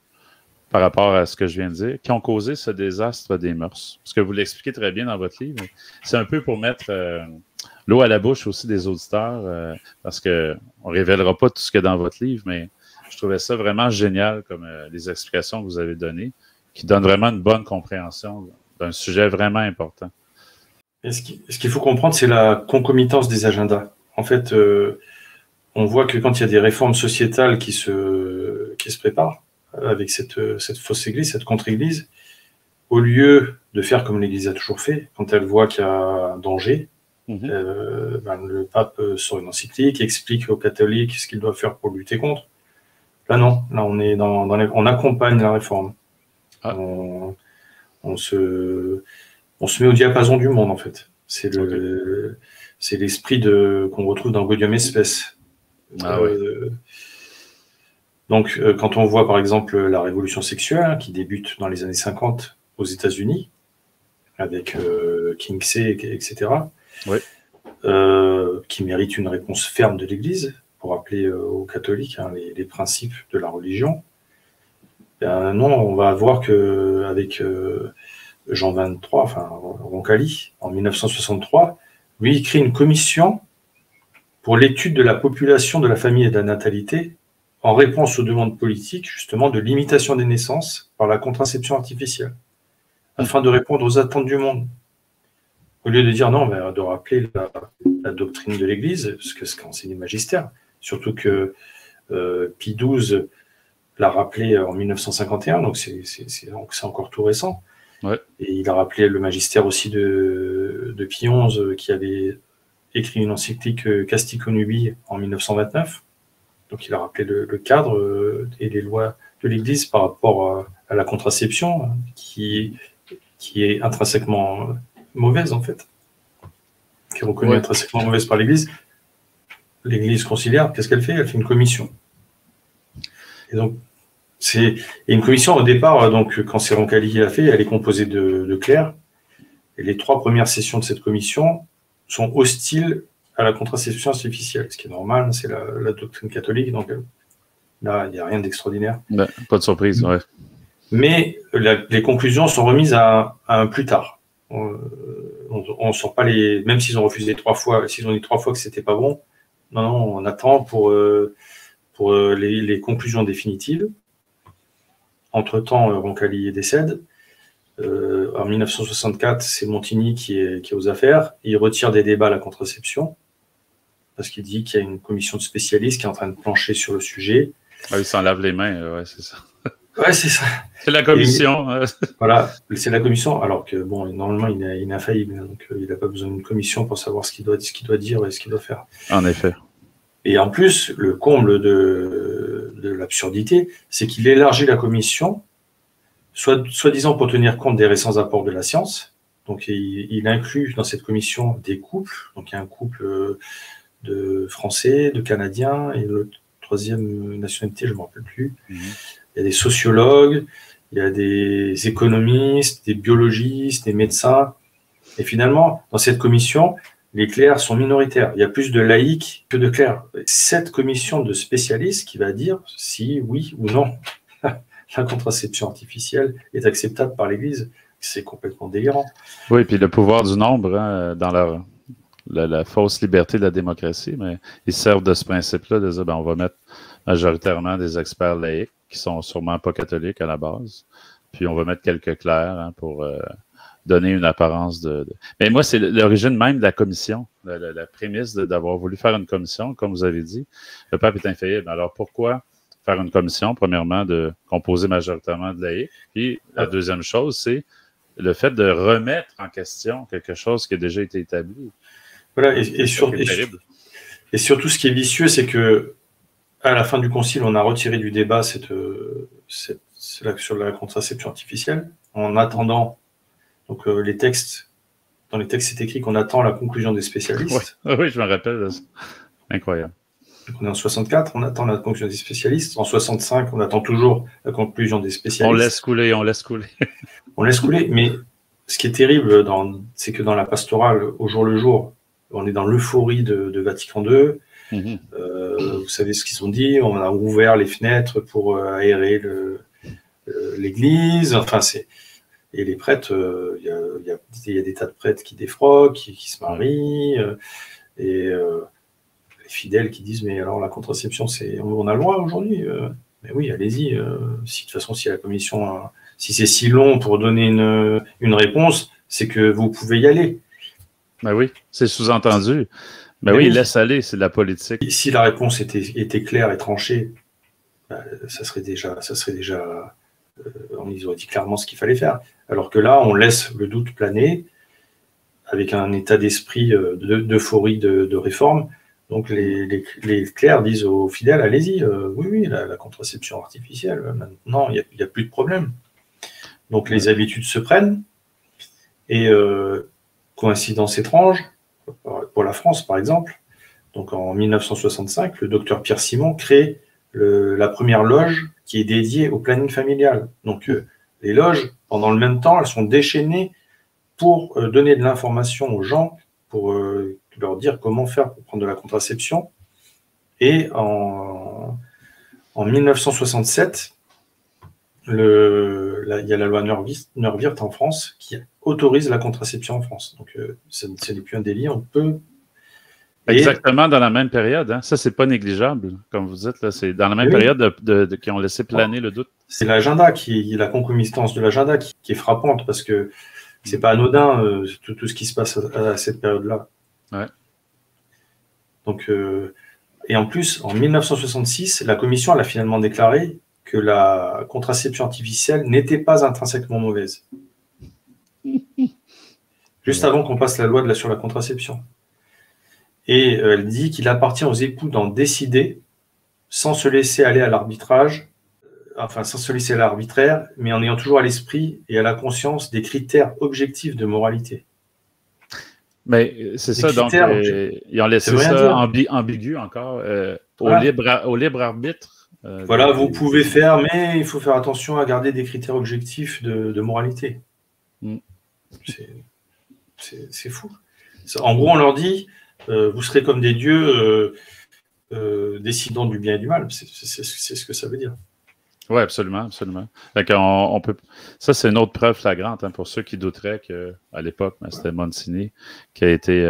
par rapport à ce que je viens de dire, qui ont causé ce désastre des mœurs? Parce que vous l'expliquez très bien dans votre livre. C'est un peu pour mettre l'eau à la bouche aussi des auditeurs, parce qu'on ne révélera pas tout ce qu'il y a dans votre livre, mais je trouvais ça vraiment génial, comme les explications que vous avez données, qui donnent vraiment une bonne compréhension d'un sujet vraiment important. Et ce qu'il faut comprendre, c'est la concomitance des agendas. En fait, on voit que quand il y a des réformes sociétales qui se préparent, avec cette fausse église, cette contre-église, au lieu de faire comme l'église a toujours fait, quand elle voit qu'il y a un danger, le pape sort une encyclique, explique aux catholiques ce qu'ils doivent faire pour lutter contre. Là, non. Là, on est on accompagne la réforme. Ah. On se met au diapason du monde, en fait. C'est l'esprit qu'on retrouve dans Gaudium et Spes. Donc, quand on voit, par exemple, la révolution sexuelle, qui débute dans les années 50 aux États-Unis, avec Kingsley, etc., qui mérite une réponse ferme de l'Église, pour rappeler aux catholiques les principes de la religion, non, on va voir qu'avec Jean XXIII, Roncalli, en 1963, lui, il crée une commission pour l'étude de la population, de la famille et de la natalité, en réponse aux demandes politiques, justement, de limitation des naissances par la contraception artificielle, afin de répondre aux attentes du monde. Au lieu de dire non, de rappeler la doctrine de l'Église, parce que c'est qu'enseigne le magistère, surtout que Pie XII l'a rappelé en 1951, donc c'est encore tout récent. Ouais. Et il a rappelé le magistère aussi de Pie XI, qui avait écrit une encyclique Casti Connubii en 1929. Donc il a rappelé le cadre et les lois de l'Église par rapport à la contraception, qui est intrinsèquement mauvaise en fait, qui est reconnue intrinsèquement mauvaise par l'Église. L'Église conciliaire, qu'est-ce qu'elle fait? Elle fait une commission. Et donc, une commission, au départ, donc, quand c'est Roncalli qui l'a fait, elle est composée de clercs. Et les 3 premières sessions de cette commission sont hostiles à la contraception artificielle, ce qui est normal, c'est la doctrine catholique, donc là, il n'y a rien d'extraordinaire. Ben, pas de surprise, ouais. Mais les conclusions sont remises à un plus tard. On sort pas même s'ils ont refusé 3 fois, s'ils ont dit 3 fois que c'était pas bon, non, on attend pour les conclusions définitives. Entre-temps, Roncalli décède. En 1964, c'est Montigny qui est aux affaires. Il retire des débats la contraception parce qu'il dit qu'il y a une commission de spécialistes qui est en train de plancher sur le sujet. Ah, il s'en lave les mains, ouais, c'est ça. Ouais, c'est ça. C'est la commission. Voilà, c'est la commission, alors que, bon, normalement, il est infaillible, donc il n'a pas besoin d'une commission pour savoir ce qu'il doit dire et ce qu'il doit faire. En effet. Et en plus, le comble de l'absurdité, c'est qu'il élargit la commission, soi-disant pour tenir compte des récents apports de la science. Donc, il inclut dans cette commission des couples. Donc, il y a un couple de Français, de Canadiens, et le 3e nationalité, je ne me rappelle plus. Il y a des sociologues, il y a des économistes, des biologistes, des médecins. Et finalement, dans cette commission, les clercs sont minoritaires. Il y a plus de laïcs que de clercs. Cette commission de spécialistes qui va dire si, oui ou non, la contraception artificielle est acceptable par l'Église. C'est complètement délirant. Oui, puis le pouvoir du nombre, hein, dans la fausse liberté de la démocratie, mais ils servent de ce principe-là, de dire, on va mettre majoritairement des experts laïcs qui sont sûrement pas catholiques à la base, puis on va mettre quelques clercs pour donner une apparence de... Mais moi, c'est l'origine même de la commission, la prémisse d'avoir voulu faire une commission, comme vous avez dit. Le pape est infaillible. Alors, pourquoi faire une commission, premièrement, composée majoritairement de laïcs? Puis, la deuxième chose, c'est le fait de remettre en question quelque chose qui a déjà été établi. Voilà, et surtout, ce qui est vicieux, c'est que à la fin du concile, on a retiré du débat sur la contraception artificielle, en attendant... Donc, dans les textes, c'est écrit qu'on attend la conclusion des spécialistes. Oui, je me rappelle de ça. Incroyable. Donc, on est en 64, on attend la conclusion des spécialistes. En 65, on attend toujours la conclusion des spécialistes. On laisse couler. On laisse couler, mais ce qui est terrible, c'est que dans la pastorale, au jour le jour, on est dans l'euphorie de Vatican II. Vous savez ce qu'ils ont dit, on a ouvert les fenêtres pour aérer l'église. Enfin, et les prêtres, il y a des tas de prêtres qui défroquent, qui se marient, et les fidèles qui disent, mais alors la contraception, on a le droit aujourd'hui. Mais oui, allez-y. De toute façon, si la commission, si c'est si long pour donner une réponse, c'est que vous pouvez y aller. Ben oui, c'est sous-entendu. Ben oui, laisse aller, c'est de la politique. Et si la réponse était claire et tranchée, ça serait déjà ils auraient dit clairement ce qu'il fallait faire. Alors que là, on laisse le doute planer avec un état d'esprit d'euphorie de réforme. Donc les clercs disent aux fidèles, allez-y, oui, la contraception artificielle, maintenant, il n'y a plus de problème. Donc les habitudes se prennent. Et coïncidence étrange, pour la France par exemple, donc en 1965, le docteur Pierre Simon crée la première loge qui est dédiée au planning familial. Donc, les loges, pendant le même temps, elles sont déchaînées pour donner de l'information aux gens, pour leur dire comment faire pour prendre de la contraception. Et en 1967, il y a la loi Neuwirth en France qui autorise la contraception en France. Donc, ce n'est plus un délit, on peut... Exactement dans la même période. Hein. Ça, c'est pas négligeable, comme vous dites. C'est dans la même période qui ont laissé planer le doute. C'est l'agenda, la concomitance de l'agenda qui est frappante, parce que c'est pas anodin tout ce qui se passe à cette période-là. Ouais. Donc, et en plus, en 1966, la commission elle a finalement déclaré que la contraception artificielle n'était pas intrinsèquement mauvaise. Juste avant qu'on passe la loi sur la contraception. Et elle dit qu'il appartient aux époux d'en décider sans se laisser aller à l'arbitrage, enfin sans se laisser à l'arbitraire, mais en ayant toujours à l'esprit et à la conscience des critères objectifs de moralité. Mais c'est ça, donc ils ont laissé ça ambigu encore au libre arbitre. Voilà, vous pouvez faire, mais il faut faire attention à garder des critères objectifs de moralité. C'est fou. En gros, on leur dit, vous serez comme des dieux décidant du bien et du mal. C'est ce que ça veut dire. Oui, absolument, absolument. On peut... Ça, c'est une autre preuve flagrante pour ceux qui douteraient qu'à l'époque, c'était Monsini qui a été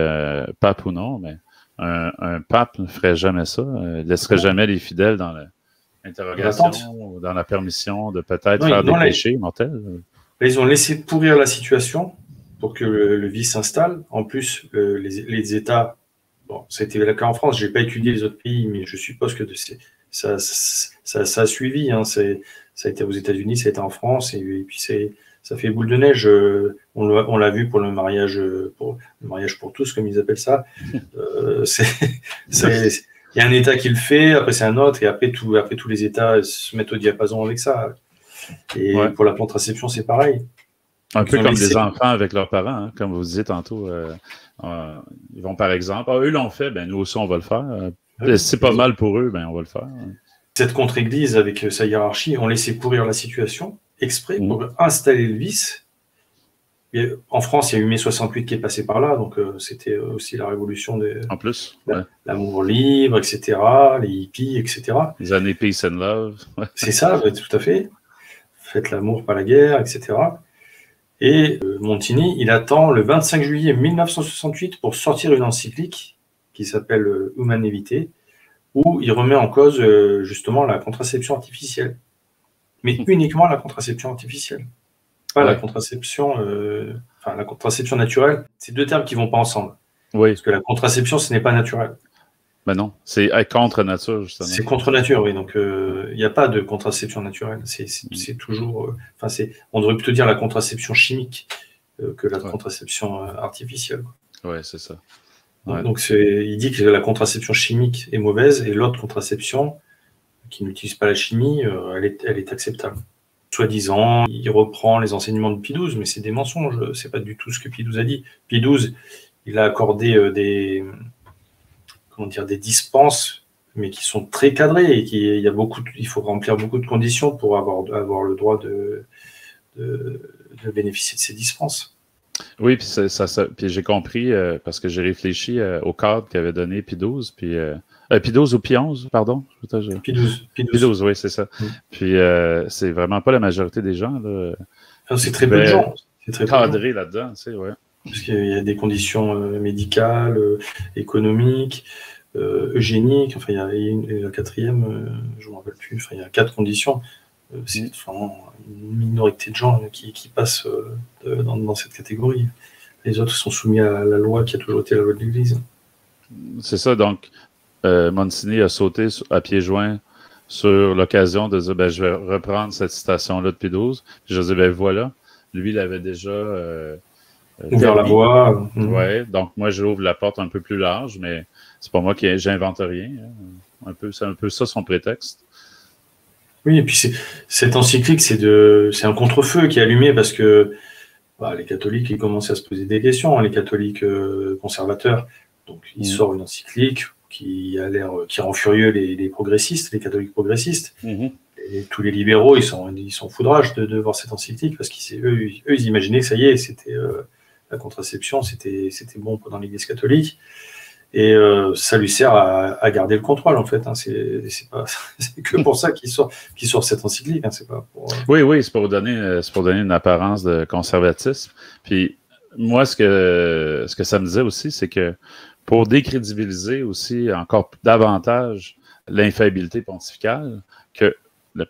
pape ou non, mais un pape ne ferait jamais ça. Il ne laisserait jamais les fidèles dans l'interrogation ou dans la permission de peut-être faire des péchés mortels. Ils ont laissé pourrir la situation pour que le vice s'installe. En plus, les États, bon, ça a été le cas en France, je n'ai pas étudié les autres pays, mais je suppose que ça a suivi. Hein, ça a été aux États-Unis, ça a été en France, et puis ça fait boule de neige. On l'a vu pour le mariage pour tous, comme ils appellent ça. Il y a un État qui le fait, après c'est un autre, et après tous les États se mettent au diapason avec ça. Et pour la contraception, c'est pareil. Un peu comme des enfants avec leurs parents, hein, comme vous disiez tantôt. Ils vont par exemple, eux l'ont fait, ben nous aussi on va le faire. C'est pas mal pour eux, ben on va le faire. Cette contre-église, avec sa hiérarchie, ont laissé pourrir la situation exprès pour installer le vice. Et en France, il y a eu mai 68 qui est passé par là, donc c'était aussi la révolution en plus, l'amour libre, etc., les hippies, etc. Les années peace and love. C'est ça, tout à fait. Faites l'amour, pas la guerre, etc. Et Montini, il attend le 25 juillet 1968 pour sortir une encyclique qui s'appelle Humanae Vitae, où il remet en cause justement la contraception artificielle. Mais uniquement la contraception artificielle. Pas la contraception, la contraception naturelle. C'est deux termes qui ne vont pas ensemble. Oui. Parce que la contraception, ce n'est pas naturel. Ben non, c'est contre nature, justement. C'est contre nature, oui. Donc, il n'y a pas de contraception naturelle. C'est toujours... on devrait plutôt dire la contraception chimique que la contraception artificielle. Oui, c'est ça. Ouais. Donc, il dit que la contraception chimique est mauvaise et l'autre contraception, qui n'utilise pas la chimie, elle est acceptable. Soi-disant, il reprend les enseignements de Pie XII, mais c'est des mensonges. C'est pas du tout ce que Pie XII a dit. Pie XII, il a accordé des dispenses, mais qui sont très cadrées et il faut remplir beaucoup de conditions pour avoir le droit de bénéficier de ces dispenses. Oui, puis puis j'ai compris, parce que j'ai réfléchi au cadre qu'avait donné Pie XII, puis Pie XII ou Pie XI, pardon? Pie XII. Pie XII, oui, c'est ça. Puis c'est vraiment pas la majorité des gens. Là, c'est très peu de gens. C'est très cadré là-dedans, tu sais, ouais. Parce qu'il y a des conditions médicales, économiques, eugéniques. Enfin, il y a la quatrième, je ne me rappelle plus. Enfin, il y a 4 conditions. C'est vraiment une minorité de gens qui passent dans cette catégorie. Les autres sont soumis à la loi qui a toujours été la loi de l'Église. C'est ça, donc Monsini a sauté à pieds joints sur l'occasion de dire je vais reprendre cette citation-là de Pie XII. Puis je dis voilà, lui il avait déjà ouvert la voie. Oui, donc moi j'ouvre la porte un peu plus large, mais c'est pas moi qui j'invente rien. Hein. C'est un peu ça son prétexte. Oui, et puis cette encyclique, c'est un contre-feu qui est allumé parce que les catholiques, ils commencent à se poser des questions, hein, les catholiques conservateurs. Donc, il sort une encyclique qui rend furieux les progressistes, les catholiques progressistes. Et tous les libéraux, ils sont foudrages de voir cette encyclique parce qu'eux, ils imaginaient que ça y est, c'était la contraception, c'était bon dans l'Église catholique. Et ça lui sert à garder le contrôle, en fait. Hein. C'est que pour ça qu'il sort cette encyclique. Hein. C'est pas pour, Oui, c'est pour donner une apparence de conservatisme. Puis moi, ce que ça me disait aussi, c'est que pour décrédibiliser aussi encore davantage l'infaillibilité pontificale,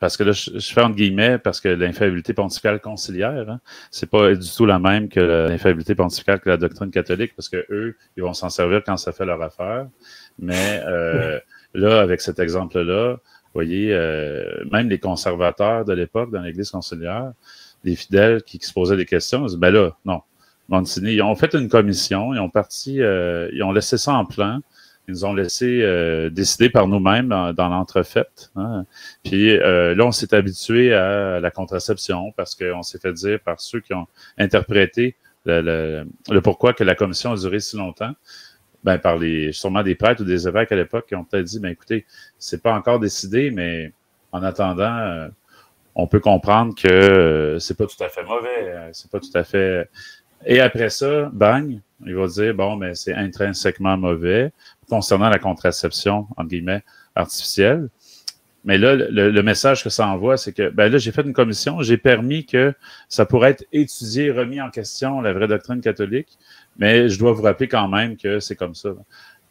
parce que là, je fais entre guillemets, parce que l'infaillibilité pontificale conciliaire, hein, c'est pas du tout la même que l'infaillibilité pontificale que la doctrine catholique, parce que eux, ils vont s'en servir quand ça fait leur affaire. Mais là, avec cet exemple-là, voyez, même les conservateurs de l'époque dans l'Église conciliaire, les fidèles qui se posaient des questions, ils disaient, ben là, non. Monsignor, ils ont fait une commission, ils ont laissé ça en plan. Ils nous ont laissé décider par nous-mêmes dans l'entrefaite. Hein. Puis là, on s'est habitué à la contraception parce qu'on s'est fait dire par ceux qui ont interprété le pourquoi que la commission a duré si longtemps, ben par sûrement des prêtres ou des évêques à l'époque qui ont peut-être dit, ben écoutez, c'est pas encore décidé, mais en attendant, on peut comprendre que c'est pas tout à fait mauvais, c'est pas tout à fait... Et après ça, bang, il va dire, bon, mais c'est intrinsèquement mauvais concernant la contraception, entre guillemets, artificielle. Mais là, le message que ça envoie, c'est que, ben là, j'ai fait une commission, j'ai permis que ça pourrait être étudié, remis en question, la vraie doctrine catholique, mais je dois vous rappeler quand même que c'est comme ça.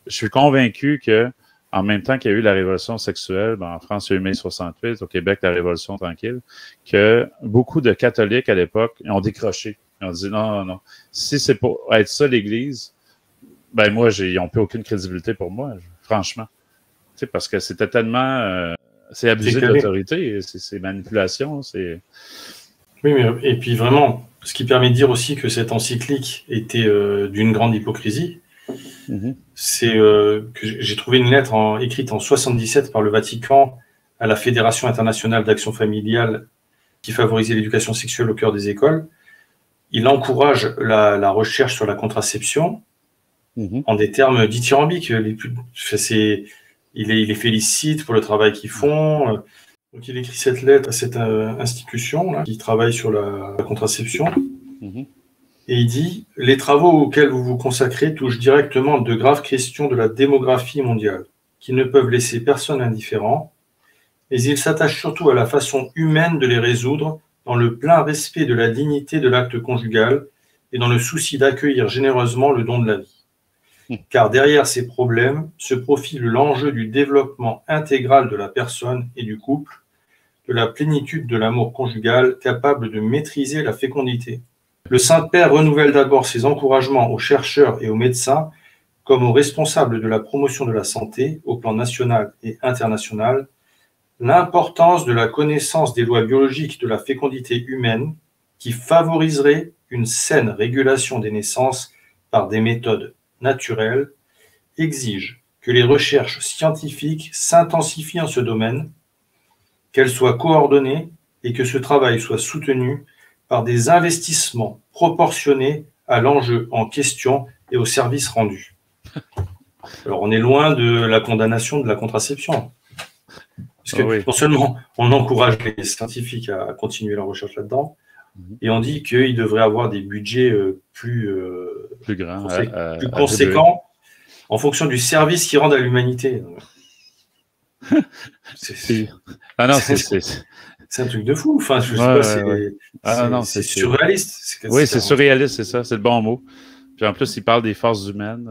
Je suis convaincu que, en même temps qu'il y a eu la révolution sexuelle, ben en France, il y a eu mai 68, au Québec, la révolution tranquille, que beaucoup de catholiques à l'époque ont décroché. Ils ont dit non. Si c'est pour être ça l'Église, ben moi, ils n'ont plus aucune crédibilité pour moi, franchement. Tu sais, parce que c'était tellement... c'est abuser de l'autorité, c'est manipulation, c'est... Oui, mais et puis vraiment, ce qui permet de dire aussi que cette encyclique était d'une grande hypocrisie, c'est que j'ai trouvé une lettre écrite en 77 par le Vatican à la Fédération internationale d'action familiale qui favorisait l'éducation sexuelle au cœur des écoles. Il encourage la recherche sur la contraception en des termes dithyrambiques. Il les félicite pour le travail qu'ils font. Donc, il écrit cette lettre à cette institution là, qui travaille sur la contraception. Et il dit « Les travaux auxquels vous vous consacrez touchent directement de graves questions de la démographie mondiale, qui ne peuvent laisser personne indifférent, mais ils s'attachent surtout à la façon humaine de les résoudre dans le plein respect de la dignité de l'acte conjugal et dans le souci d'accueillir généreusement le don de la vie. Car derrière ces problèmes se profile l'enjeu du développement intégral de la personne et du couple, de la plénitude de l'amour conjugal capable de maîtriser la fécondité. Le Saint-Père renouvelle d'abord ses encouragements aux chercheurs et aux médecins comme aux responsables de la promotion de la santé au plan national et international, l'importance de la connaissance des lois biologiques de la fécondité humaine qui favoriserait une saine régulation des naissances par des méthodes naturelles exige que les recherches scientifiques s'intensifient en ce domaine, qu'elles soient coordonnées et que ce travail soit soutenu par des investissements proportionnés à l'enjeu en question et aux services rendus. Alors, on est loin de la condamnation de la contraception. Parce que non seulement on encourage les scientifiques à continuer leur recherche là-dedans, et on dit qu'ils devraient avoir des budgets plus grands, plus conséquents en fonction du service qu'ils rendent à l'humanité. C'est un truc de fou. Enfin, je sais pas, c'est surréaliste. Oui, c'est surréaliste, c'est ça, c'est le bon mot. Puis en plus, il parle des forces humaines,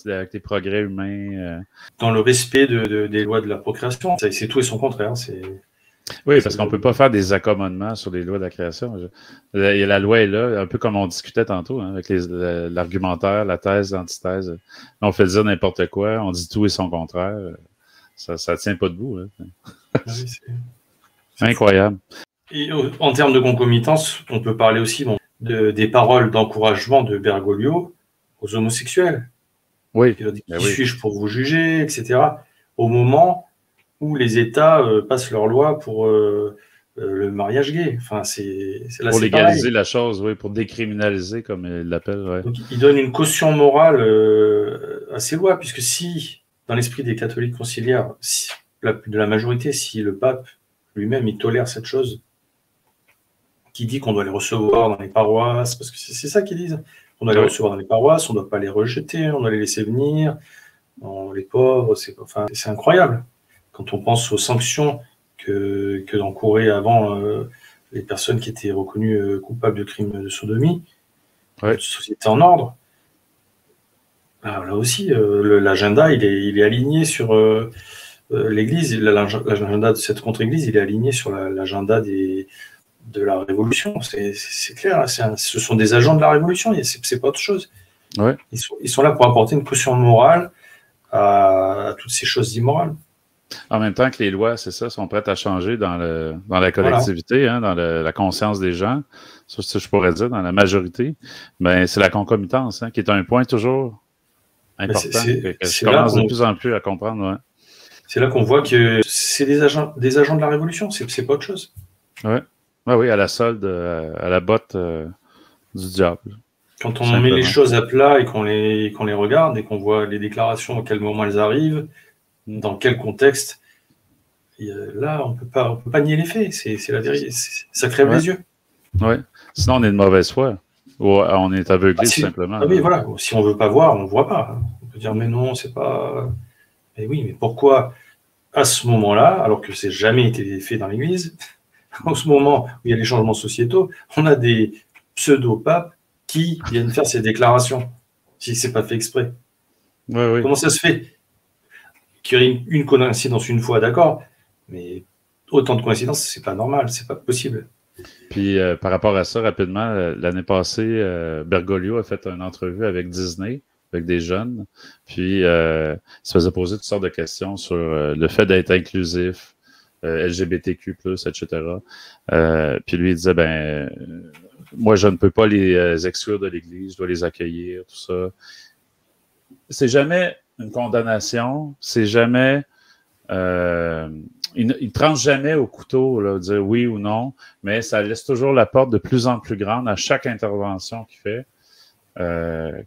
avec les progrès humains. Dans le respect des lois de la procréation. C'est tout et son contraire. Oui, parce qu'on ne peut pas faire des accommodements sur les lois de la création. La loi est là, un peu comme on discutait tantôt, hein, avec l'argumentaire, la thèse, l'antithèse. On fait dire n'importe quoi, on dit tout et son contraire. Ça ne tient pas debout. Hein. C'est incroyable. Et en termes de concomitance, on peut parler aussi des paroles d'encouragement de Bergoglio aux homosexuels. Oui. Il a dit, qui suis-je pour vous juger, etc. Au moment où les États passent leurs lois pour le mariage gay. Enfin, pour légaliser la chose, oui, pour décriminaliser, comme ils l'appellent. Ouais. Donc, il donne une caution morale à ces lois, puisque si, dans l'esprit des catholiques conciliaires, de la majorité, si le pape lui-même, il tolère cette chose, qui dit qu'on doit les recevoir dans les paroisses, parce que c'est ça qu'ils disent. On doit les recevoir dans les paroisses, on ne doit pas les rejeter, on doit les laisser venir. Les pauvres, c'est incroyable. Quand on pense aux sanctions que encouraient avant les personnes qui étaient reconnues coupables de crimes de sodomie, une société en ordre. Alors là aussi, l'agenda, il est aligné sur l'Église. L'agenda de cette contre-Église, il est aligné sur l'agenda de la Révolution. C'est clair, ce sont des agents de la Révolution, c'est pas autre chose. Ouais. Ils sont là pour apporter une caution morale à toutes ces choses immorales. En même temps que les lois, c'est ça, sont prêtes à changer dans la collectivité, hein, dans la conscience des gens, ça, je pourrais dire, dans la majorité, mais c'est la concomitance, hein, qui est un point toujours important que je commence de plus en plus à comprendre. Ouais. C'est là qu'on voit que c'est des agents de la révolution, c'est pas autre chose. Ouais. Oui, à la solde, à la botte du diable. Quand on met les choses à plat et qu'on les regarde et qu'on voit les déclarations, à quel moment elles arrivent, dans quel contexte, là, on peut pas nier les faits. C'est la vérité. Ça crève les yeux. Oui. Sinon, on est de mauvaise foi. Ou on est aveuglé, tout simplement. Ah oui, voilà. Si on veut pas voir, on ne voit pas. On peut dire, mais non, c'est pas... Mais oui, mais pourquoi, à ce moment-là, alors que c'est jamais été fait dans l'Église, en ce moment où il y a les changements sociétaux, on a des pseudo-papes qui viennent faire ces déclarations, si c'est pas fait exprès. Oui. Comment ça se fait qu'il y ait une coïncidence une fois, d'accord, mais autant de coïncidences, c'est pas normal, c'est pas possible. Puis par rapport à ça, rapidement, l'année passée, Bergoglio a fait une entrevue avec Disney, avec des jeunes, puis il se faisait poser toutes sortes de questions sur le fait d'être inclusif, LGBTQ+, etc. Puis lui, il disait, moi, je ne peux pas les exclure de l'Église, je dois les accueillir, tout ça. C'est jamais une condamnation, c'est jamais... il ne tranche jamais au couteau, là, dire oui ou non, mais ça laisse toujours la porte de plus en plus grande à chaque intervention qu'il fait,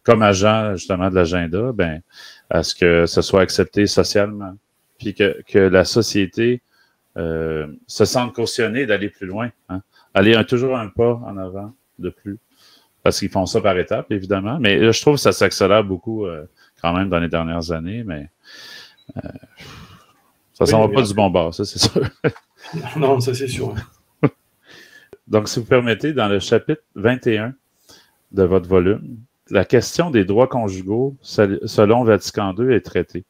comme agent justement de l'agenda, à ce que ce soit accepté socialement, puis que la société se sente cautionnée d'aller plus loin, hein? Aller toujours un pas en avant de plus, parce qu'ils font ça par étapes, évidemment, mais là, je trouve que ça s'accélère beaucoup quand même dans les dernières années, mais ça s'en va pas du bon bord, ça, c'est sûr. Non, ça, c'est sûr. Donc, si vous permettez, dans le chapitre 21 de votre volume, la question des droits conjugaux, selon Vatican II, est traitée.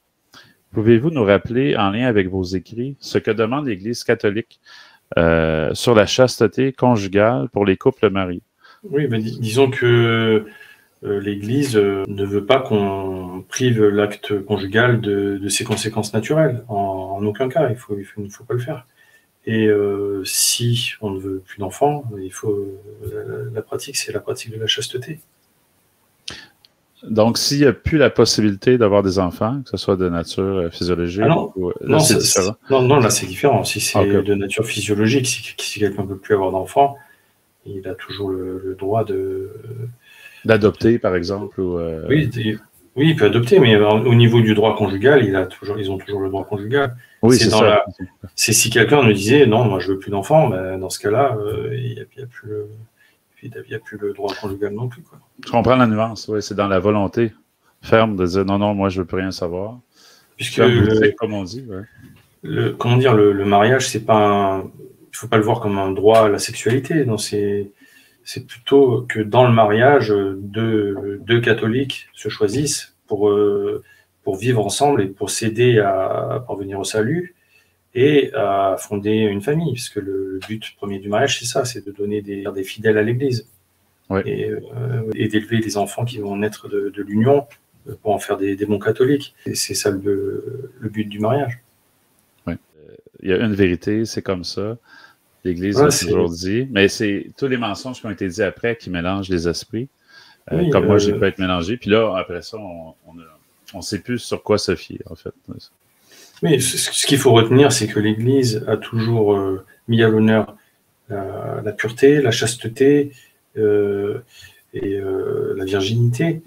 Pouvez-vous nous rappeler, en lien avec vos écrits, ce que demande l'Église catholique sur la chasteté conjugale pour les couples mariés? Oui, disons que l'Église ne veut pas qu'on prive l'acte conjugal de ses conséquences naturelles. En aucun cas, il ne faut pas le faire. Et si on ne veut plus d'enfants, la pratique, c'est la pratique de la chasteté. Donc, s'il n'y a plus la possibilité d'avoir des enfants, que ce soit de nature physiologique, là, c'est différent. Non, là, c'est différent. Si c'est de nature physiologique, si quelqu'un ne peut plus avoir d'enfants, il a toujours le droit d'adopter, par exemple. Oui, il peut adopter, mais au niveau du droit conjugal, ils ont toujours le droit conjugal. Oui, c'est ça. C'est si quelqu'un me disait non, moi je veux plus d'enfants, dans ce cas-là, il n'y a plus le droit conjugal non plus, quoi. Je comprends la nuance, oui, c'est dans la volonté ferme de dire non, moi je veux plus rien savoir. Puisque comme on dit, ouais. Le mariage, c'est pas il faut pas le voir comme un droit à la sexualité, non, c'est plutôt que dans le mariage, deux catholiques se choisissent pour vivre ensemble et pour s'aider à parvenir au salut et à fonder une famille, puisque le but premier du mariage, c'est ça, c'est de donner des fidèles à l'Église. Oui. Et d'élever les enfants qui vont naître de l'union pour en faire des bons catholiques. Et c'est ça le but du mariage. Oui. Il y a une vérité, c'est comme ça. L'Église l'a toujours dit, mais c'est tous les mensonges qui ont été dits après qui mélangent les esprits. Oui, comme moi, j'ai pu être mélangé. Puis là, après ça, on ne sait plus sur quoi se fier, en fait. Mais ce qu'il faut retenir, c'est que l'Église a toujours mis à l'honneur la pureté, la chasteté et la virginité.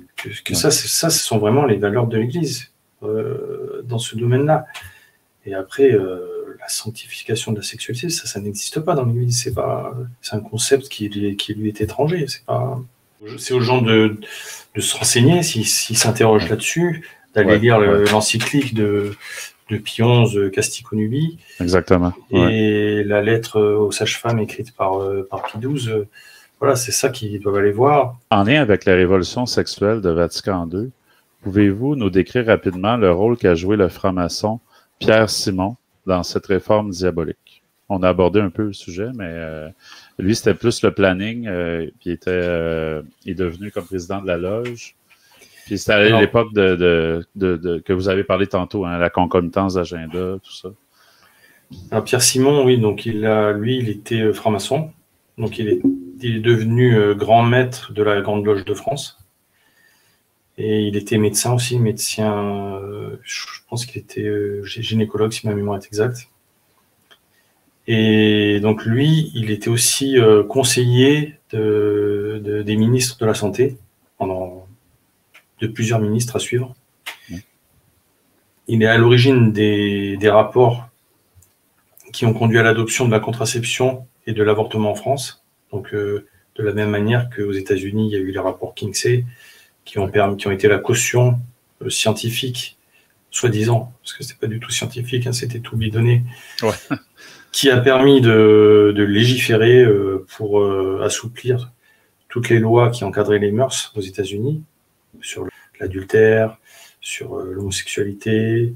Ça, ce sont vraiment les valeurs de l'Église dans ce domaine-là. Et après, la sanctification de la sexualité, ça n'existe pas dans l'Église. C'est un concept qui lui est étranger. C'est aux gens de se renseigner s'ils s'interrogent là-dessus, d'aller lire l'encyclique de Pie XI, Casticonubie. Exactement. Et la lettre aux sages-femmes écrite par Pie XII. Voilà, c'est ça qu'ils doivent aller voir. En lien avec la révolution sexuelle de Vatican II, pouvez-vous nous décrire rapidement le rôle qu'a joué le franc-maçon Pierre Simon dans cette réforme diabolique? On a abordé un peu le sujet, mais lui, c'était plus le planning, puis il est devenu comme président de la loge. Puis c'était à l'époque que vous avez parlé tantôt, hein, la concomitance d'agenda, tout ça. Alors Pierre Simon, oui, donc il était franc-maçon. Donc il est devenu grand maître de la Grande Loge de France. Et il était médecin aussi, je pense qu'il était gynécologue, si ma mémoire est exacte. Et donc lui, il était aussi conseiller des ministres de la Santé, de plusieurs ministres à suivre. Il est à l'origine des rapports qui ont conduit à l'adoption de la contraception et de l'avortement en France. Donc de la même manière qu'aux États-Unis, il y a eu les rapports Kinsey, qui ont été la caution scientifique, soi-disant, parce que c'était pas du tout scientifique, hein, c'était tout bidonné, qui a permis de légiférer pour assouplir toutes les lois qui encadraient les mœurs aux États-Unis, sur l'adultère, sur l'homosexualité,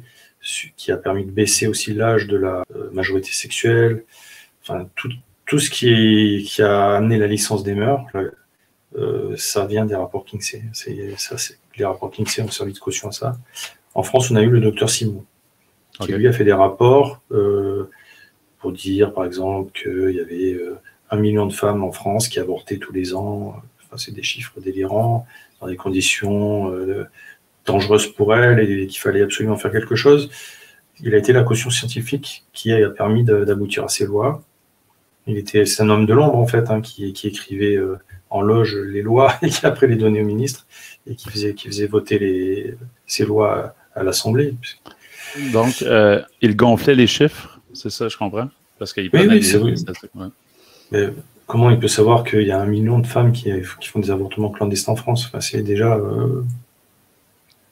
qui a permis de baisser aussi l'âge de la majorité sexuelle, enfin tout ce qui a amené la licence des mœurs. Ça vient des rapports Kinsey. Les rapports Kinsey ont servi de caution à ça. En France, on a eu le docteur Simon, qui lui a fait des rapports pour dire, par exemple, qu'il y avait 1 million de femmes en France qui avortaient tous les ans. Enfin, c'est des chiffres délirants, dans des conditions dangereuses pour elles, et qu'il fallait absolument faire quelque chose. Il a été la caution scientifique qui a permis d'aboutir à ces lois. C'est un homme de l'ombre, en fait, hein, qui écrivait en loge les lois et qui après les donnait au ministre et qui faisait voter ces lois à l'Assemblée. Donc, il gonflait les chiffres, c'est ça, je comprends? Parce qu'il oui, c'est vrai. Mais comment il peut savoir qu'il y a 1 million de femmes qui font des avortements clandestins en France? Enfin, c'est déjà...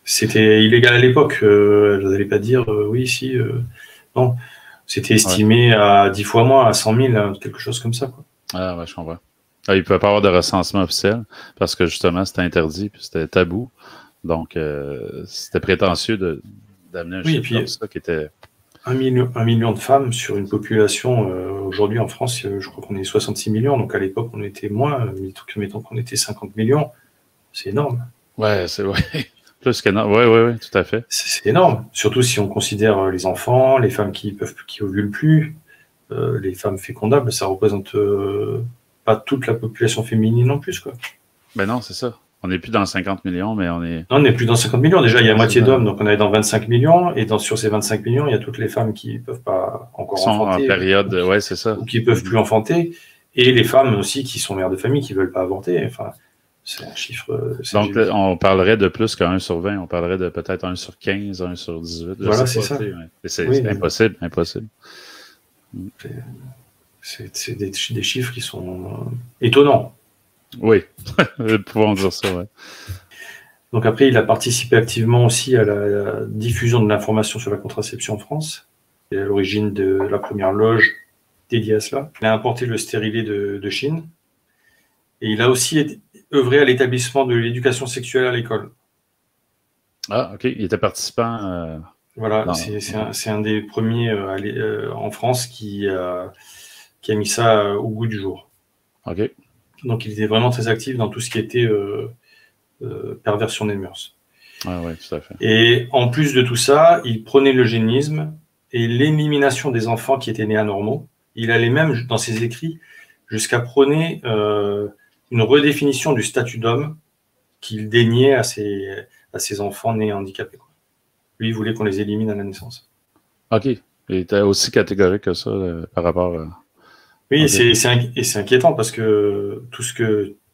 c'était illégal à l'époque. Vous n'allez pas dire oui, si... non, c'était estimé à 10 fois moins, à 100 000, quelque chose comme ça, quoi. Ah ouais, je comprends. Il ne peut pas avoir de recensement officiel parce que justement, c'était interdit puis c'était tabou. Donc, c'était prétentieux d'amener un chiffre comme ça qui était... 1 million de femmes sur une population, aujourd'hui en France, je crois qu'on est 66 millions, donc à l'époque on était moins, mettons qu'on était 50 millions, c'est énorme. Ouais, c'est plus qu'énorme, oui, tout à fait. C'est énorme, surtout si on considère les enfants, les femmes qui ovulent plus, les femmes fécondables, ça représente pas toute la population féminine en plus, quoi. Ben non, c'est ça. On n'est plus dans 50 millions, mais on est... Non, on n'est plus dans 50 millions. Déjà, il y a moitié d'hommes, donc on est dans 25 millions. Et sur ces 25 millions, il y a toutes les femmes qui ne peuvent pas encore enfanter. En période, ouais, c'est ça. Ou qui ne peuvent plus enfanter. Et les femmes aussi qui sont mères de famille, qui ne veulent pas avorter. Enfin, c'est un chiffre... Donc, on parlerait de plus qu'un 1 sur 20. On parlerait de peut-être 1 sur 15, 1 sur 18. Voilà, c'est ça. C'est impossible. C'est des chiffres qui sont étonnants. Oui, pouvons dire ça, ouais. Donc après, il a participé activement aussi à la diffusion de l'information sur la contraception en France. Il est à l'origine de la première loge dédiée à cela. Il a importé le stérilet de Chine. Et il a aussi œuvré à l'établissement de l'éducation sexuelle à l'école. Ah, OK. Il était participant. Voilà, c'est un des premiers en France qui a mis ça au goût du jour. OK. Donc, il était vraiment très actif dans tout ce qui était perversion des mœurs. Ah oui, tout à fait. Et en plus de tout ça, il prônait l'eugénisme et l'élimination des enfants qui étaient nés anormaux. Il allait même, dans ses écrits, jusqu'à prôner une redéfinition du statut d'homme qu'il déniait à ces enfants nés handicapés, quoi. Lui, il voulait qu'on les élimine à la naissance. OK. Il était aussi catégorique que ça par rapport à... Oui, okay. C'est inquiétant parce que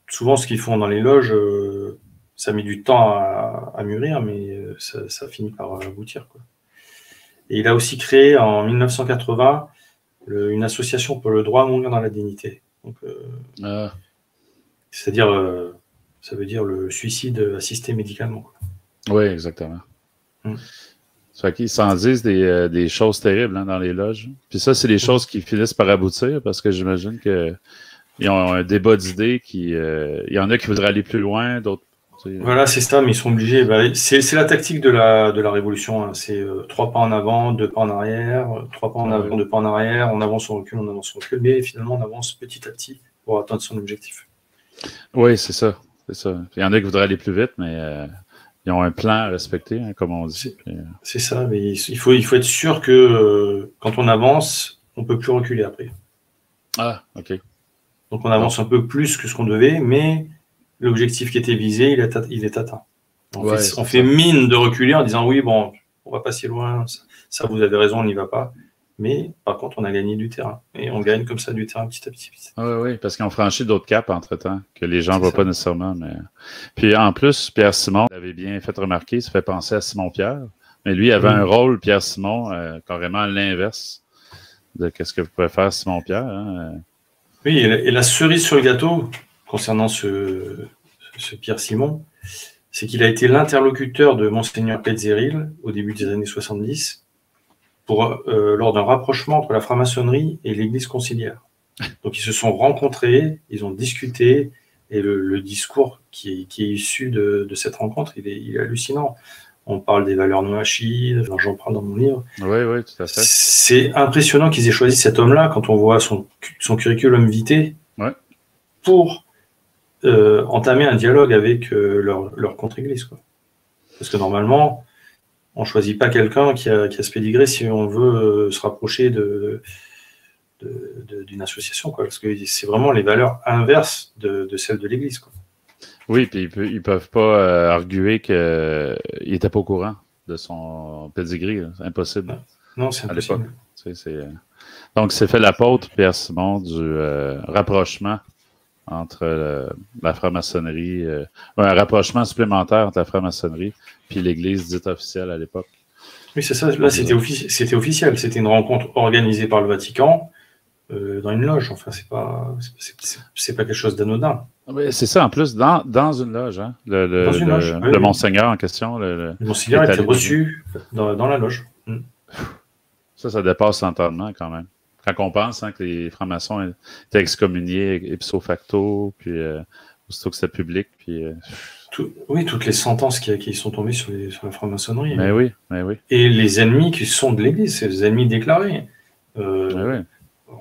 souvent ce qu'ils font dans les loges, ça met du temps à mûrir, mais ça finit par aboutir, quoi. Et il a aussi créé en 1980 une association pour le droit à mourir dans la dignité. Donc, c'est-à-dire, ça veut dire le suicide assisté médicalement, quoi. Oui, exactement. Ça fait qu'ils s'en disent des choses terribles, hein, dans les loges. Puis ça, c'est des choses qui finissent par aboutir parce que j'imagine qu'ils ont un débat d'idées il y en a qui voudraient aller plus loin, d'autres... Voilà, c'est ça, mais ils sont obligés. C'est la tactique de la révolution, hein. C'est 3 pas en avant, 2 pas en arrière, 3 pas en avant, 2 pas en arrière, on avance, on recule, mais finalement on avance petit à petit pour atteindre son objectif. Oui, c'est ça. Il y en a qui voudraient aller plus vite, mais ils ont un plan à respecter, hein, comme on dit. C'est ça, mais il faut être sûr que quand on avance, on ne peut plus reculer après. Ah, OK. Donc on avance un peu plus que ce qu'on devait, mais l'objectif qui était visé, il est atteint. On fait mine de reculer en disant oui, bon, on va pas si loin, ça vous avez raison, on n'y va pas. Mais par contre, on a gagné du terrain. Et on gagne comme ça du terrain petit à petit. Oui, parce qu'on franchit d'autres caps entre-temps, que les gens ne voient pas nécessairement. Mais... Puis en plus, Pierre Simon l'avait bien fait remarquer, ça fait penser à Simon Pierre. Mais lui avait un rôle, Pierre Simon, carrément à l'inverse de ce que pouvait faire Simon Pierre. Hein. Oui, et la cerise sur le gâteau, concernant ce Pierre Simon, c'est qu'il a été l'interlocuteur de Monseigneur Pétzéril au début des années 70 lors d'un rapprochement entre la franc-maçonnerie et l'Église conciliaire. Donc ils se sont rencontrés, ils ont discuté, et le discours qui est issu de cette rencontre, il est hallucinant. On parle des valeurs noachides, j'en parle dans mon livre. Oui, tout à fait. C'est impressionnant qu'ils aient choisi cet homme-là quand on voit son curriculum vitae pour entamer un dialogue avec leur contre-église. Parce que normalement, on ne choisit pas quelqu'un qui a ce pédigré si on veut se rapprocher d'une association, parce que c'est vraiment les valeurs inverses de celles de l'Église. Oui, puis ils peuvent pas arguer qu'il n'était pas au courant de son pedigree. C'est impossible. Non, c'est impossible. À l'époque. Donc, c'est fait l'apôtre, Pierre Simon, du rapprochement entre la franc-maçonnerie, un rapprochement supplémentaire entre la franc-maçonnerie puis l'Église dite officielle à l'époque. Oui, c'est ça. Là, c'était officiel. C'était une rencontre organisée par le Vatican dans une loge. Enfin, c'est pas quelque chose d'anodin. Oui, c'est ça. En plus, dans une loge, hein, le Monseigneur en question. Le Monseigneur était reçu dans la loge. Ça dépasse l'entendement quand même. Quand on pense que les francs-maçons étaient excommuniés ipso facto, puis aussitôt que c'était public, puis... Oui, toutes les sentences qui sont tombées sur la franc-maçonnerie. Mais oui. Et les ennemis qui sont de l'Église, c'est les ennemis déclarés. On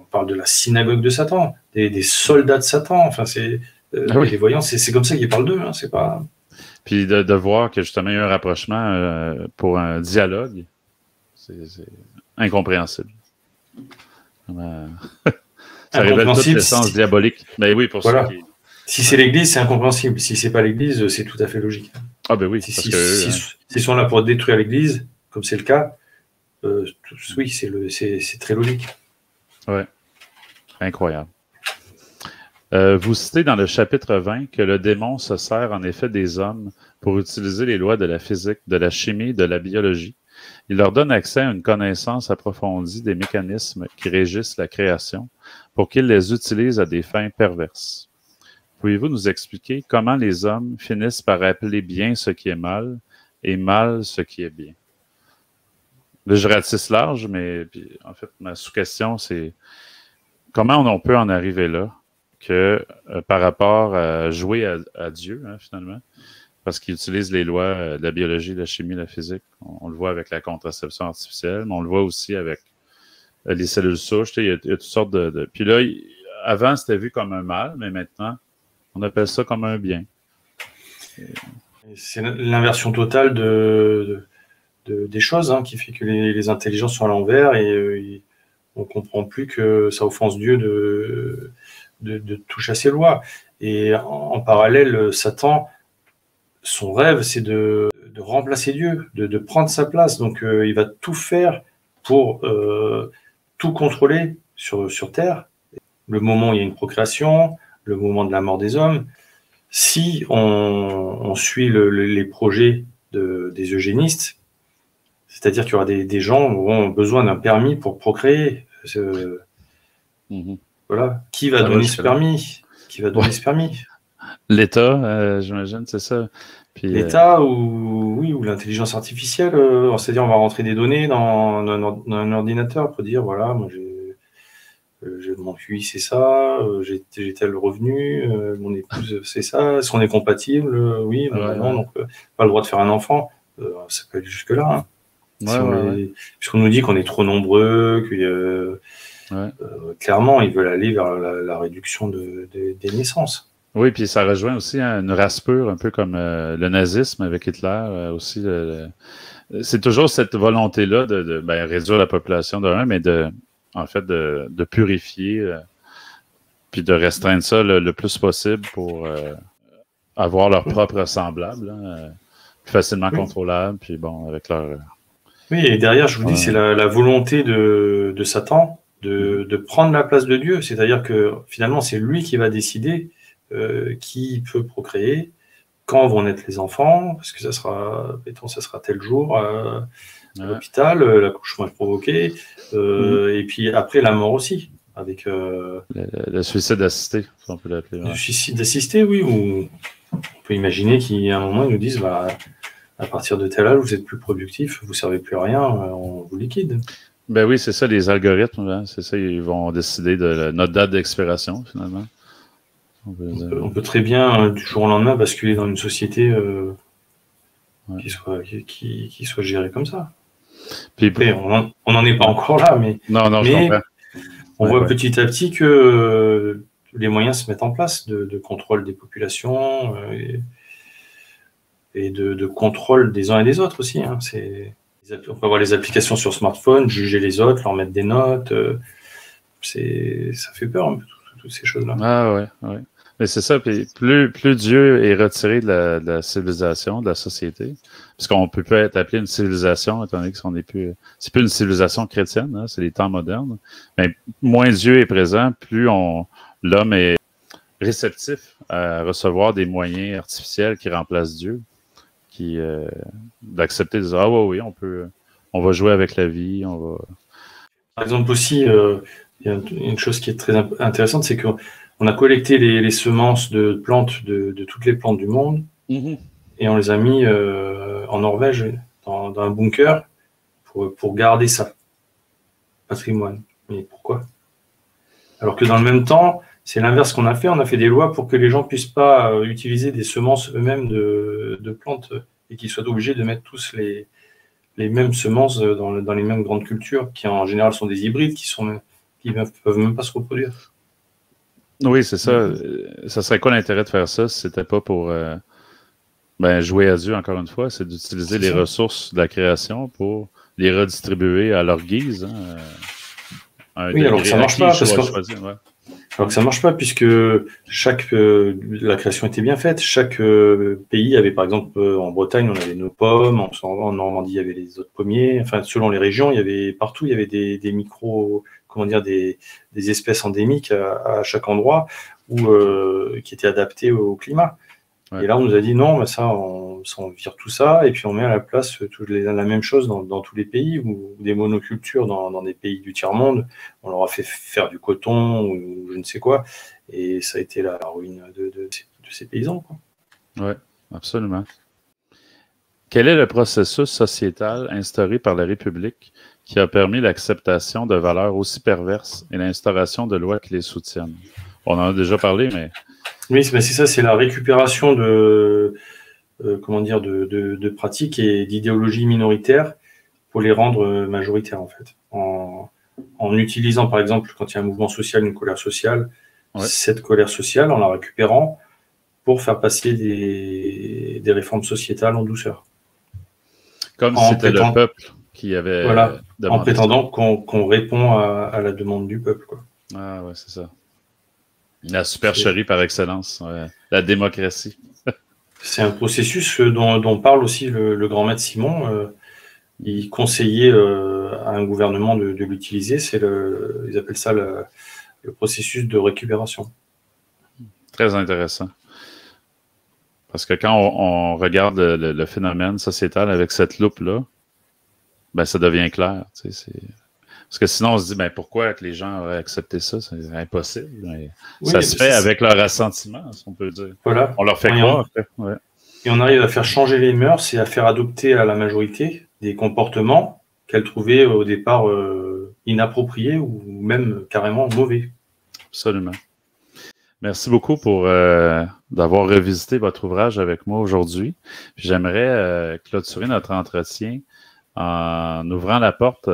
parle de la synagogue de Satan, des soldats de Satan. Enfin, c'est les voyants, c'est comme ça qu'ils parlent d'eux. Hein, c'est pas... Puis de voir que justement il y a eu un rapprochement pour un dialogue, c'est incompréhensible. Ça révèle toute l'essence diabolique. Mais oui, pour ça. Si c'est l'Église, c'est incompréhensible. Si c'est pas l'Église, c'est tout à fait logique. Ah ben oui. S'ils sont là pour détruire l'Église, comme c'est le cas, oui, c'est très logique. Ouais. Incroyable. Vous citez dans le chapitre 20 que le démon se sert en effet des hommes pour utiliser les lois de la physique, de la chimie, de la biologie. Il leur donne accès à une connaissance approfondie des mécanismes qui régissent la création pour qu'ils les utilisent à des fins perverses. Pouvez-vous nous expliquer comment les hommes finissent par appeler bien ce qui est mal et mal ce qui est bien? Là, je ratisse large, mais en fait, ma sous-question, c'est comment on peut en arriver là que par rapport à jouer à Dieu, hein, finalement, parce qu'il utilise les lois de la biologie, de la chimie, de la physique. On le voit avec la contraception artificielle, mais on le voit aussi avec les cellules souches. Il y a toutes sortes de... Puis là, avant, c'était vu comme un mal, mais maintenant, on appelle ça comme un bien. C'est l'inversion totale des choses qui fait que les intelligences sont à l'envers et on ne comprend plus que ça offense Dieu de toucher à ses lois. Et en parallèle, Satan... Son rêve, c'est de remplacer Dieu, de prendre sa place. Donc, il va tout faire pour tout contrôler sur Terre. Le moment où il y a une procréation, le moment de la mort des hommes. Si on suit les projets des eugénistes, c'est-à-dire qu'il y aura des gens qui auront besoin d'un permis pour procréer. Voilà. Qui va donner ce permis? Qui va donner ce permis? L'État, j'imagine, c'est ça. L'État ou l'intelligence artificielle, c'est-à-dire on va rentrer des données dans un ordinateur pour dire voilà, moi mon QI c'est ça, j'ai tel revenu, mon épouse c'est ça, est-ce qu'on est compatible? Oui, non, donc pas le droit de faire un enfant, ça peut aller jusque là. Puisqu'on nous dit qu'on est trop nombreux, que clairement ils veulent aller vers la réduction des naissances. Oui, puis ça rejoint aussi une race pure, un peu comme le nazisme avec Hitler aussi. C'est toujours cette volonté-là de réduire la population de un, mais en fait, de purifier, puis de restreindre ça le plus possible pour avoir leur propre semblable, plus facilement Oui. contrôlable, puis bon, avec leur... Oui, et derrière, je vous dis, c'est la volonté de Satan de prendre la place de Dieu. C'est-à-dire que finalement, c'est lui qui va décider qui peut procréer, quand vont naître les enfants, parce que ça sera tel jour à l'hôpital, l'accouchement est provoqué, et puis après la mort aussi, avec le suicide assisté, si on peut l'appeler. le suicide assisté, oui, ou on peut imaginer qu'à un moment, ils nous disent, à partir de tel âge, vous êtes plus productif, vous servez plus à rien, on vous liquide. Ben oui, c'est ça, les algorithmes, hein, c'est ça, ils vont décider de notre date d'expiration, finalement. On peut très bien, du jour au lendemain, basculer dans une société qui soit gérée comme ça. Puis, après, on n'en est pas encore là, mais, non, je comprends. On voit petit à petit que les moyens se mettent en place de contrôle des populations et de contrôle des uns et des autres aussi. Hein. On peut avoir les applications sur smartphone, juger les autres, leur mettre des notes. Ça fait peur, un peu, toutes ces choses-là. Ah ouais. Mais c'est ça, puis plus Dieu est retiré de la civilisation, de la société, puisqu'on peut pas être appelé une civilisation, étant donné que c'est plus une civilisation chrétienne, hein, c'est les temps modernes, mais moins Dieu est présent, plus l'homme est réceptif à recevoir des moyens artificiels qui remplacent Dieu, d'accepter de dire, ah oui, on va jouer avec la vie, Par exemple aussi, il y a une chose qui est très intéressante, c'est qu'on a collecté les semences de plantes de toutes les plantes du monde et on les a mis en Norvège dans un bunker pour garder ça, patrimoine. Mais pourquoi? Alors que dans le même temps, c'est l'inverse qu'on a fait. On a fait des lois pour que les gens puissent pas utiliser des semences eux-mêmes de plantes et qu'ils soient obligés de mettre tous les mêmes semences dans les mêmes grandes cultures, qui en général sont des hybrides, qui ne peuvent même pas se reproduire. Oui, c'est ça. Ça serait quoi l'intérêt de faire ça si c'était pas pour jouer à Dieu, encore une fois? C'est d'utiliser les ressources de la création pour les redistribuer à leur guise. Hein, oui, alors que ça marche pas. Alors que ça marche pas, puisque la création était bien faite. Chaque pays avait, par exemple, en Bretagne, on avait nos pommes, en Normandie, il y avait les autres pommiers. Enfin, selon les régions, partout, il y avait des micros, des espèces endémiques à chaque endroit qui étaient adaptées au climat. Ouais. Et là, on nous a dit non, on vire tout ça et puis on met à la place la même chose dans tous les pays ou des monocultures dans des pays du tiers-monde. On leur a fait faire du coton ou je ne sais quoi. Et ça a été la ruine de ces paysans. Oui, absolument. Quel est le processus sociétal instauré par la République qui a permis l'acceptation de valeurs aussi perverses et l'instauration de lois qui les soutiennent? On en a déjà parlé, mais... Oui, c'est ça, c'est la récupération de pratiques et d'idéologies minoritaires pour les rendre majoritaires, en fait. En utilisant, par exemple, quand il y a un mouvement social, une colère sociale, cette colère sociale, en la récupérant pour faire passer des réformes sociétales en douceur. Comme si c'était le peuple qui avait demandé en prétendant qu'on répond à la demande du peuple, quoi. Ah ouais, c'est ça. La supercherie par excellence, la démocratie. C'est un processus dont parle aussi le grand maître Simon. Il conseillait à un gouvernement de l'utiliser. Ils appellent ça le processus de récupération. Très intéressant. Parce que quand on regarde le phénomène sociétal avec cette loupe-là, ça devient clair. Tu sais, parce que sinon, on se dit, pourquoi que les gens auraient accepté ça? C'est impossible. Ça se fait avec leur assentiment, si on peut dire. Voilà. On leur fait croire. Et on arrive à faire changer les mœurs et à faire adopter à la majorité des comportements qu'elle trouvait au départ inappropriés ou même carrément mauvais. Absolument. Merci beaucoup pour d'avoir revisité votre ouvrage avec moi aujourd'hui. J'aimerais clôturer notre entretien en ouvrant la porte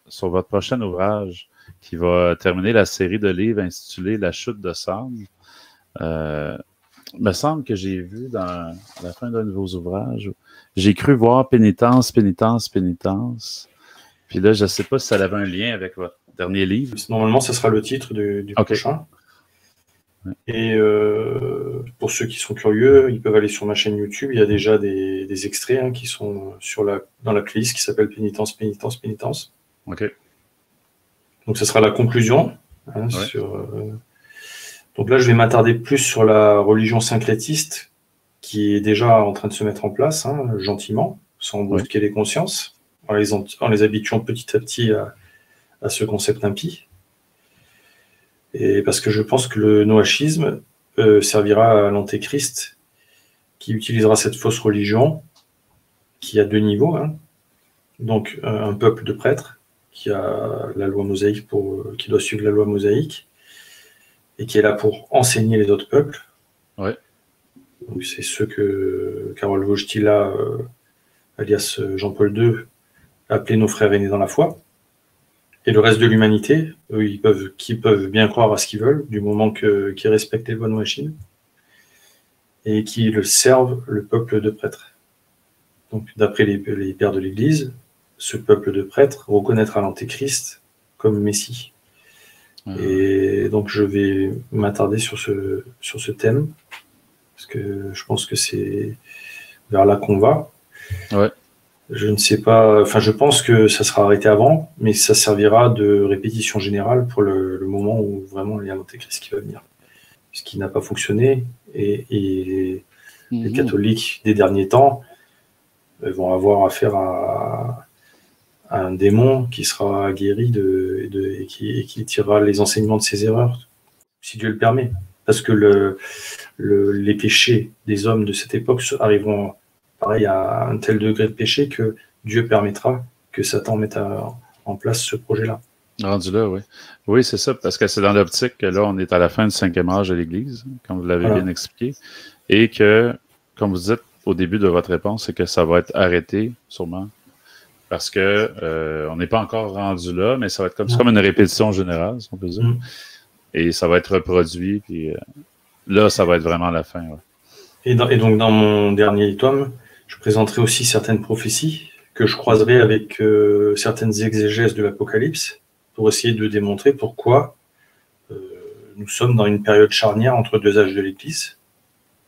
sur votre prochain ouvrage qui va terminer la série de livres intitulée « La chute de sable ». Il me semble que j'ai vu dans la fin d'un de vos ouvrages, j'ai cru voir pénitence, pénitence, pénitence. Puis là, je ne sais pas si ça avait un lien avec votre dernier livre. Normalement, ce sera le titre du prochain. Ouais. Et pour ceux qui sont curieux, ils peuvent aller sur ma chaîne YouTube. Il y a déjà des extraits qui sont dans la playlist qui s'appelle Pénitence, Pénitence, Pénitence. OK. Donc, ce sera la conclusion. Ouais. Donc là, je vais m'attarder plus sur la religion syncrétiste qui est déjà en train de se mettre en place, gentiment, sans brusquer les consciences, en les habituant petit à petit à ce concept impie. Et parce que je pense que le noachisme servira à l'antéchrist qui utilisera cette fausse religion qui a deux niveaux. Donc un peuple de prêtres qui a la loi mosaïque qui doit suivre la loi mosaïque et qui est là pour enseigner les autres peuples. Ouais. Donc c'est ce que Karol Wojtyla, alias Jean-Paul II, appelait nos frères aînés dans la foi. Et le reste de l'humanité, eux, qui peuvent bien croire à ce qu'ils veulent, du moment qu'ils respectent les lois de Noachim, et qui servent le peuple de prêtres. Donc, d'après les pères de l'Église, ce peuple de prêtres reconnaîtra l'Antéchrist comme Messie. Et donc, je vais m'attarder sur ce thème, parce que je pense que c'est vers là qu'on va. Ouais. Je ne sais pas, je pense que ça sera arrêté avant, mais ça servira de répétition générale pour le moment où vraiment il y a l'Antéchrist qui va venir. Ce qui n'a pas fonctionné, et les catholiques des derniers temps vont avoir affaire à un démon qui sera guéri et qui tirera les enseignements de ses erreurs, si Dieu le permet. Parce que les péchés des hommes de cette époque arriveront pareil à un tel degré de péché que Dieu permettra que Satan mette en place ce projet-là. Rendu là, oui. Oui, c'est ça, parce que c'est dans l'optique que là, on est à la fin du 5e âge de l'Église, comme vous l'avez bien expliqué, et que, comme vous dites au début de votre réponse, c'est que ça va être arrêté, sûrement, parce que on n'est pas encore rendu là, mais ça va être comme une répétition générale, si on peut dire, et ça va être reproduit, puis là, ça va être vraiment la fin. Ouais. Et donc, dans mon dernier tome, je présenterai aussi certaines prophéties que je croiserai avec certaines exégèses de l'Apocalypse pour essayer de démontrer pourquoi nous sommes dans une période charnière entre deux âges de l'Église.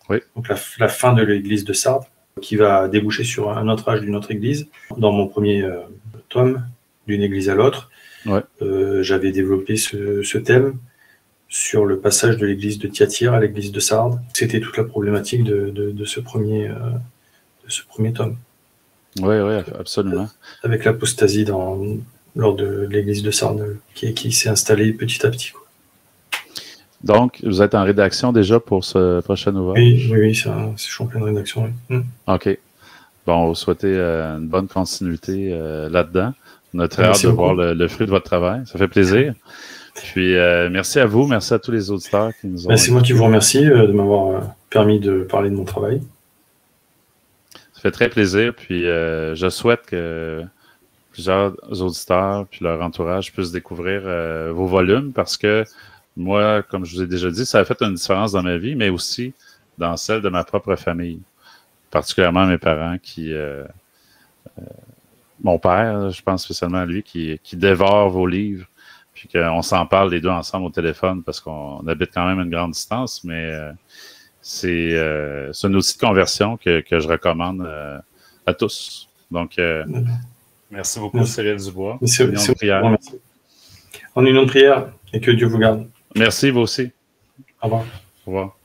Oui. Donc la fin de l'Église de Sardes, qui va déboucher sur un autre âge d'une autre Église. Dans mon premier tome, d'une Église à l'autre, j'avais développé ce thème sur le passage de l'église de Thyatire à l'église de Sardes. C'était toute la problématique de ce premier tome. Oui, absolument. Avec l'apostasie lors de l'église de Sardes qui s'est installée petit à petit. Quoi. Donc, vous êtes en rédaction déjà pour ce prochain ouvrage? Oui, je suis en pleine rédaction. Oui. OK. Bon, vous souhaitez une bonne continuité là-dedans. On a très hâte de voir le fruit de votre travail. Ça fait plaisir. Puis, merci à vous, merci à tous les auditeurs qui nous ont... C'est moi qui vous remercie de m'avoir permis de parler de mon travail. Ça fait très plaisir, puis je souhaite que plusieurs auditeurs puis leur entourage puissent découvrir vos volumes, parce que moi, comme je vous ai déjà dit, ça a fait une différence dans ma vie, mais aussi dans celle de ma propre famille, particulièrement mes parents mon père, je pense spécialement à lui, qui dévore vos livres. Puis qu'on s'en parle les deux ensemble au téléphone parce qu'on habite quand même à une grande distance, mais c'est un outil de conversion que je recommande à tous. Donc, merci beaucoup, Cyril Dubois. En union de prière. En union de prière, et que Dieu vous garde. Merci, vous aussi. Au revoir. Au revoir.